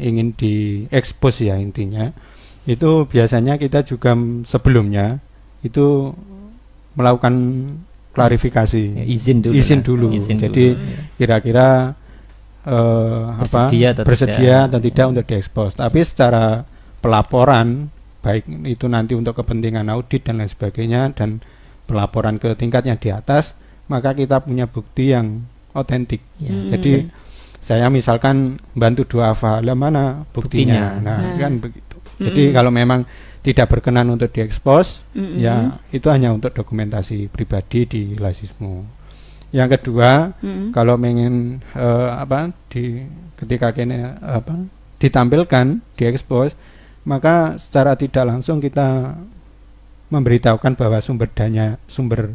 ingin diekspos ya intinya, itu biasanya kita juga sebelumnya itu melakukan klarifikasi, izin dulu. Jadi kira-kira bersedia atau tidak untuk diekspos. Tapi secara pelaporan baik itu nanti untuk kepentingan audit dan lain sebagainya dan pelaporan ke tingkatnya di atas, maka kita punya bukti yang otentik. Jadi saya misalkan bantu 2 hafal, mana buktinya? Nah, kan begitu. Jadi kalau memang tidak berkenan untuk diekspos, ya itu hanya untuk dokumentasi pribadi di Lasismu. Yang kedua, kalau ingin ketika ditampilkan, diekspos, maka secara tidak langsung kita memberitahukan bahwa sumber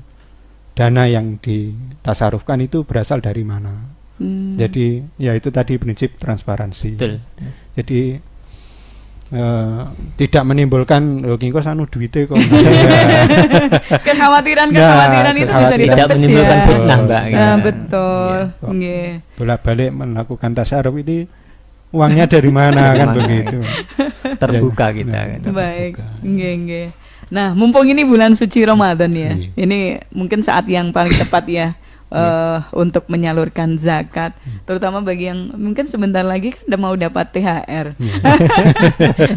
dana yang ditasarufkan itu berasal dari mana. Jadi ya itu tadi prinsip transparansi. Betul. Jadi tidak menimbulkan kok sanu duite kok. kekhawatiran itu bisa tidak menimbulkan fitnah, Mbak. Nah, betul. Nggih. Bolak-balik melakukan tasarruf ini uangnya dari mana kan begitu. Terbuka kita kan. Baik. Nggih. Nah, mumpung ini bulan suci Ramadan ya. Ini mungkin saat yang paling tepat ya. Untuk menyalurkan zakat, terutama bagi yang mungkin sebentar lagi kan udah mau dapat THR.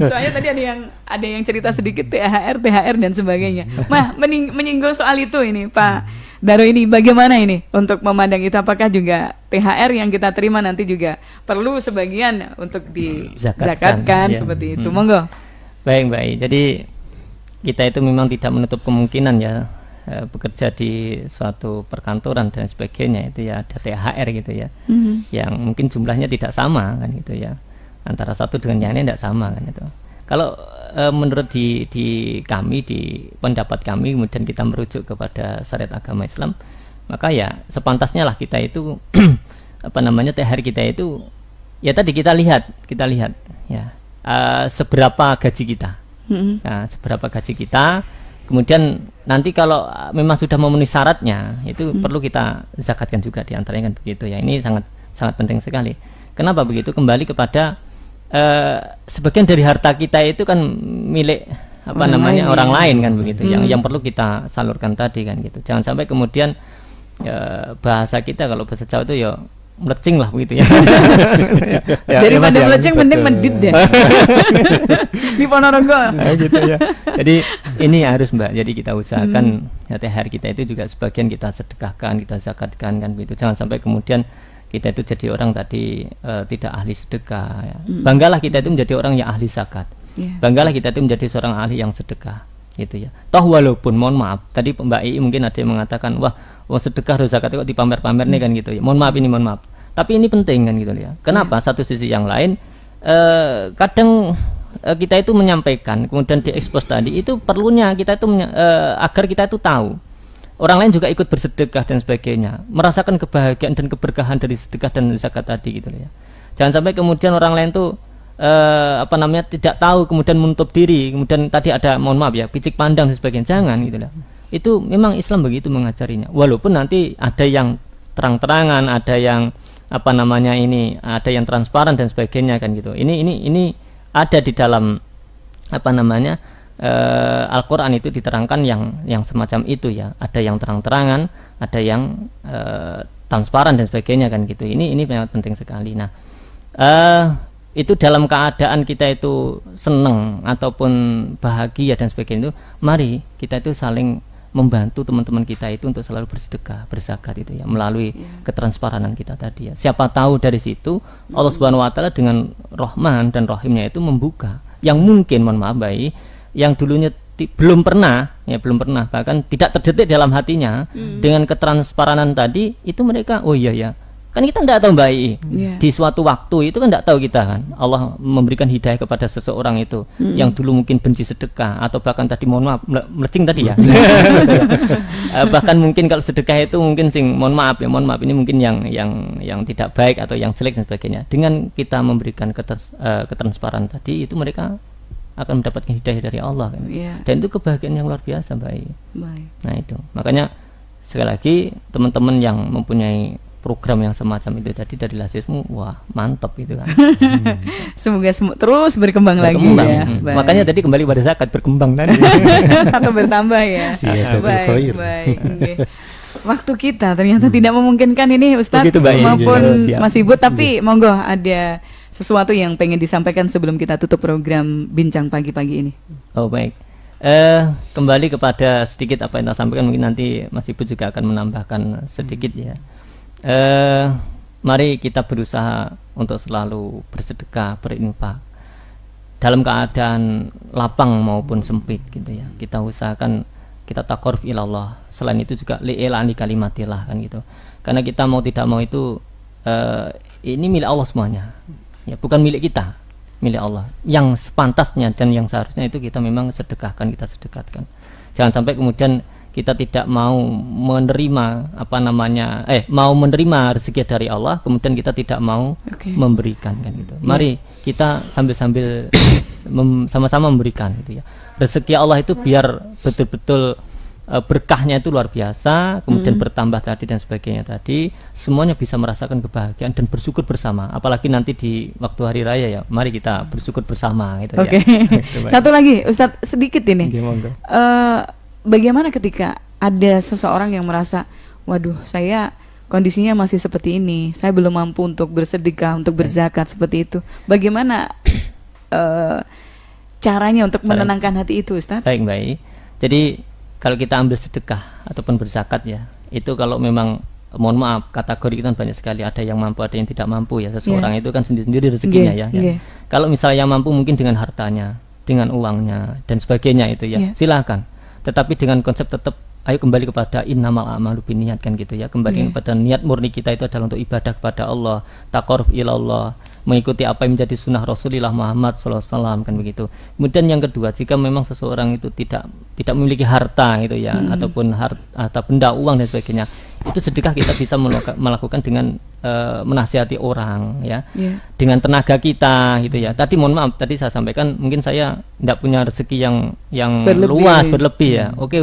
Soalnya tadi ada yang cerita sedikit THR dan sebagainya. Menyinggung soal itu ini Pak Daro, ini bagaimana ini untuk memandang itu, apakah juga THR yang kita terima nanti juga perlu sebagian untuk dizakatkan seperti itu? Monggo. Baik. Jadi kita itu memang tidak menutup kemungkinan ya, bekerja di suatu perkantoran dan sebagainya itu ya ada THR gitu ya, yang mungkin jumlahnya tidak sama kan gitu ya, antara satu dengan yang lain tidak sama kan itu. Kalau menurut di kami, di pendapat kami, kemudian kita merujuk kepada syariat agama Islam, maka ya sepantasnya lah kita itu THR kita itu ya tadi kita lihat ya seberapa gaji kita, seberapa gaji kita. Kemudian nanti kalau memang sudah memenuhi syaratnya itu perlu kita zakatkan juga, diantaranya kan begitu ya. Ini sangat penting sekali. Kenapa begitu? Kembali kepada sebagian dari harta kita itu kan milik orang lain kan begitu, yang perlu kita salurkan tadi kan gitu. Jangan sampai kemudian bahasa kita, kalau bahasa Jawa itu ya melecing lah begitu ya. Daripada melecing mending mendit deh. Di Ponorogo. Gitu ya. Jadi ini harus Mbak. Jadi kita usahakan THR kita itu juga sebagian kita sedekahkan, kita zakatkan kan begitu. Jangan sampai kemudian kita itu jadi orang tadi tidak ahli sedekah ya. Banggalah kita itu menjadi orang yang ahli zakat. Banggalah kita itu menjadi seorang ahli yang sedekah gitu ya. Toh walaupun mohon maaf, tadi Mbak I mungkin ada yang mengatakan wah sedekah harus zakat kok dipamer-pamer nih kan gitu ya. Mohon maaf. Tapi ini penting kan gitu ya. Kenapa? Satu sisi yang lain kadang kita itu menyampaikan kemudian diekspos tadi itu perlunya kita itu agar kita itu tahu orang lain juga ikut bersedekah dan sebagainya, merasakan kebahagiaan dan keberkahan dari sedekah dan zakat tadi gitu ya. Jangan sampai kemudian orang lain tuh tidak tahu kemudian menutup diri, kemudian tadi ada mohon maaf ya picik pandang dan sebagainya. Jangan gitu lah. Itu memang Islam begitu mengajarinya. Walaupun nanti ada yang terang-terangan, ada yang ada yang transparan dan sebagainya kan gitu. Ini ada di dalam Al-Quran itu diterangkan yang semacam itu ya. Ada yang terang-terangan, ada yang transparan dan sebagainya kan gitu. Ini sangat penting sekali. Nah, itu dalam keadaan kita itu senang ataupun bahagia dan sebagainya itu, mari kita itu saling membantu teman-teman kita itu untuk selalu bersedekah, berzakat itu ya, melalui ketransparanan kita tadi ya. Siapa tahu dari situ Allah Subhanahu wa taala dengan Rahman dan Rahimnya itu membuka yang mungkin mohon maaf baik yang dulunya belum pernah bahkan tidak terdetik dalam hatinya. Dengan ketransparanan tadi itu mereka oh iya ya. Kan kita tidak tahu Mbak I, di suatu waktu itu kan tidak tahu kita kan Allah memberikan hidayah kepada seseorang itu yang dulu mungkin benci sedekah atau bahkan tadi mohon maaf melecing tadi ya. Bahkan mungkin kalau sedekah itu mungkin mohon maaf ini mungkin yang tidak baik atau yang jelek dan sebagainya. Dengan kita memberikan ketransparan tadi itu mereka akan mendapatkan hidayah dari Allah kan. Dan itu kebahagiaan yang luar biasa Mbak I. Nah itu makanya sekali lagi teman-teman yang mempunyai program yang semacam itu tadi dari Lasismu, wah mantap itu kan. Semoga terus berkembang lagi ya. Makanya tadi kembali pada zakat berkembang tadi atau bertambah ya. Baik. Okay. Waktu kita ternyata tidak memungkinkan ini Ustadz maupun Mas Ibu, tapi monggo ada sesuatu yang pengen disampaikan sebelum kita tutup program Bincang Pagi-pagi ini? Oh baik, kembali kepada sedikit apa yang saya sampaikan, mungkin nanti Mas Ibu juga akan menambahkan sedikit ya. Mari kita berusaha untuk selalu bersedekah, berinfak dalam keadaan lapang maupun sempit gitu ya. Kita usahakan kita taqarrub ilallah. Selain itu juga li'ilani kalimatillah kan gitu. Karena kita mau tidak mau itu ini milik Allah semuanya. Ya, bukan milik kita, milik Allah. Yang sepantasnya dan yang seharusnya itu kita memang sedekahkan, kita sedekatkan. Jangan sampai kemudian kita tidak mau menerima mau menerima rezeki dari Allah, kemudian kita tidak mau memberikan kan gitu. Mari kita sambil-sambil sama-sama memberikan gitu ya. Rezeki Allah itu biar betul-betul berkahnya itu luar biasa, kemudian bertambah tadi dan sebagainya tadi, semuanya bisa merasakan kebahagiaan dan bersyukur bersama. Apalagi nanti di waktu hari raya ya, mari kita bersyukur bersama gitu ya. Satu lagi Ustadz sedikit ini. Bagaimana ketika ada seseorang yang merasa, waduh saya kondisinya masih seperti ini, saya belum mampu untuk bersedekah, untuk berzakat seperti itu. Bagaimana caranya untuk menenangkan hati itu, Ustadz? Baik. Jadi kalau kita ambil sedekah ataupun berzakat ya, itu kalau memang mohon maaf kategori kita banyak sekali, ada yang mampu, ada yang tidak mampu ya. Seseorang itu kan sendiri-sendiri rezekinya ya. Kalau misalnya yang mampu mungkin dengan hartanya, dengan uangnya dan sebagainya itu ya, silakan. Tetapi dengan konsep tetap ayo kembali kepada innamal a'malu binniyat kan gitu ya. Kembali kepada niat murni kita itu adalah untuk ibadah kepada Allah, taqarrub ilallah, mengikuti apa yang menjadi sunnah Rasulullah Muhammad SAW kan begitu. Kemudian yang kedua, jika memang seseorang itu tidak memiliki harta gitu ya, ataupun harta benda, uang dan sebagainya, itu sedekah kita bisa melakukan dengan menasihati orang ya, dengan tenaga kita gitu ya. Tadi mohon maaf, tadi saya sampaikan mungkin saya tidak punya rezeki yang berlebih ya. Oke,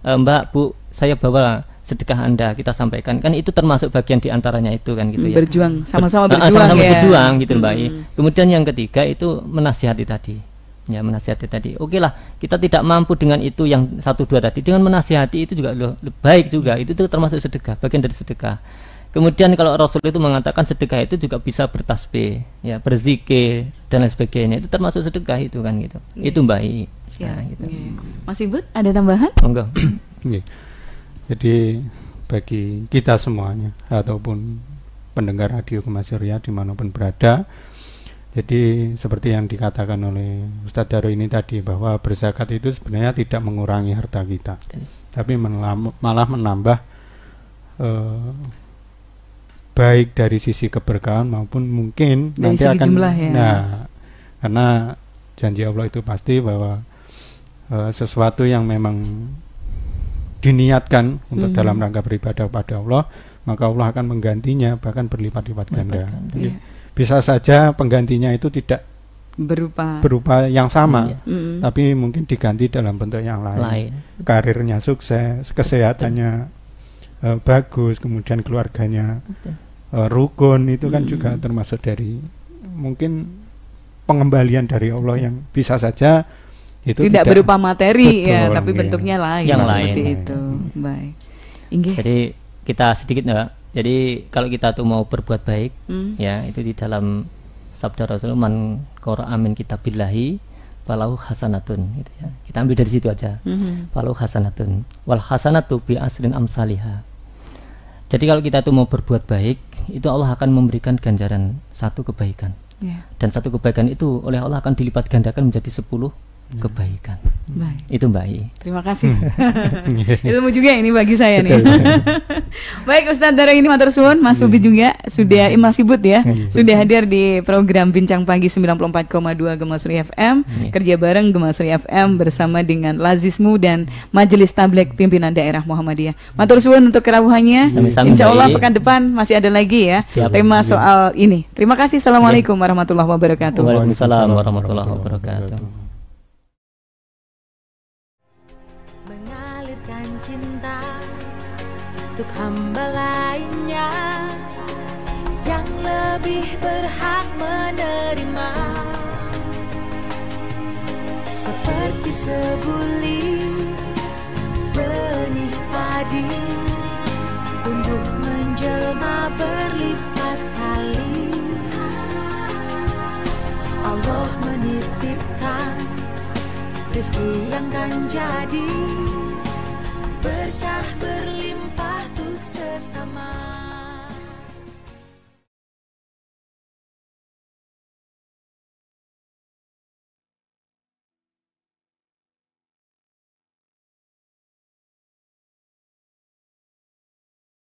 Mbak, Bu, saya bawa sedekah Anda, kita sampaikan, kan itu termasuk bagian diantaranya itu kan gitu ya. Berjuang, sama-sama berjuang gitu Mbak. Kemudian yang ketiga itu menasihati tadi. Ya, menasihati tadi. Oke lah, kita tidak mampu dengan itu yang 1, 2 tadi. Dengan menasihati itu juga baik juga. Itu termasuk sedekah, bagian dari sedekah. Kemudian kalau Rasul itu mengatakan sedekah itu juga bisa bertasbih, ya, berzikir dan lain sebagainya. Itu termasuk sedekah itu kan gitu. Itu Mbak. Nah, gitu. Mas Ibu ada tambahan? Enggak. Jadi bagi kita semuanya ataupun pendengar radio Gemasria dimanapun berada, jadi seperti yang dikatakan oleh Ustadz Daro ini tadi, bahwa berzakat itu sebenarnya tidak mengurangi harta kita, tapi malah menambah baik dari sisi keberkahan maupun mungkin dari nanti segi akan jumlah, ya. Nah, karena janji Allah itu pasti bahwa sesuatu yang memang diniatkan untuk dalam rangka beribadah pada Allah, maka Allah akan menggantinya bahkan berlipat-lipat ganda. Bisa saja penggantinya itu tidak berupa yang sama, tapi mungkin diganti dalam bentuk yang lain. Karirnya sukses, kesehatannya bagus, kemudian keluarganya rukun, itu kan juga termasuk dari mungkin pengembalian dari Allah yang bisa saja itu tidak berupa materi, betul, ya, tapi bentuknya lain, yang seperti lain. itu. Baik. Inge. Jadi kita sedikit Mbak. Jadi kalau kita tuh mau berbuat baik, ya, itu di dalam sabda Rasul, man qara'a min kitabillahi falahu hasanatun gitu ya. Kita ambil dari situ aja. Falahu hasanatun wal hasanatu bi asrin amsalihha. Jadi kalau kita tuh mau berbuat baik, itu Allah akan memberikan ganjaran 1 kebaikan. Dan 1 kebaikan itu oleh Allah akan dilipat gandakan menjadi 10 kebaikan. Baik. Itu Mbak. Terima kasih. Ilmu juga ini bagi saya nih. Baik, Ustadz Daro ini matur suwun, Mas Ubi juga sudah Mas Ibut ya, sudah hadir di program Bincang Pagi 94,2 Gemasri FM, kerja bareng Gemasri FM bersama dengan Lazismu dan Majelis Tabligh Pimpinan Daerah Muhammadiyah. Matur suwun untuk kerawuhannya. Insya Allah pekan depan masih ada lagi ya tema soal ini. Terima kasih. Assalamualaikum warahmatullahi wabarakatuh. Waalaikumsalam warahmatullahi wabarakatuh. Untuk hamba lainnya yang lebih berhak menerima, seperti sebuli benih padi tumbuh menjelma berlipat kali, Allah menitipkan rezeki yang kan jadi berkah berlimpah untuk sesama.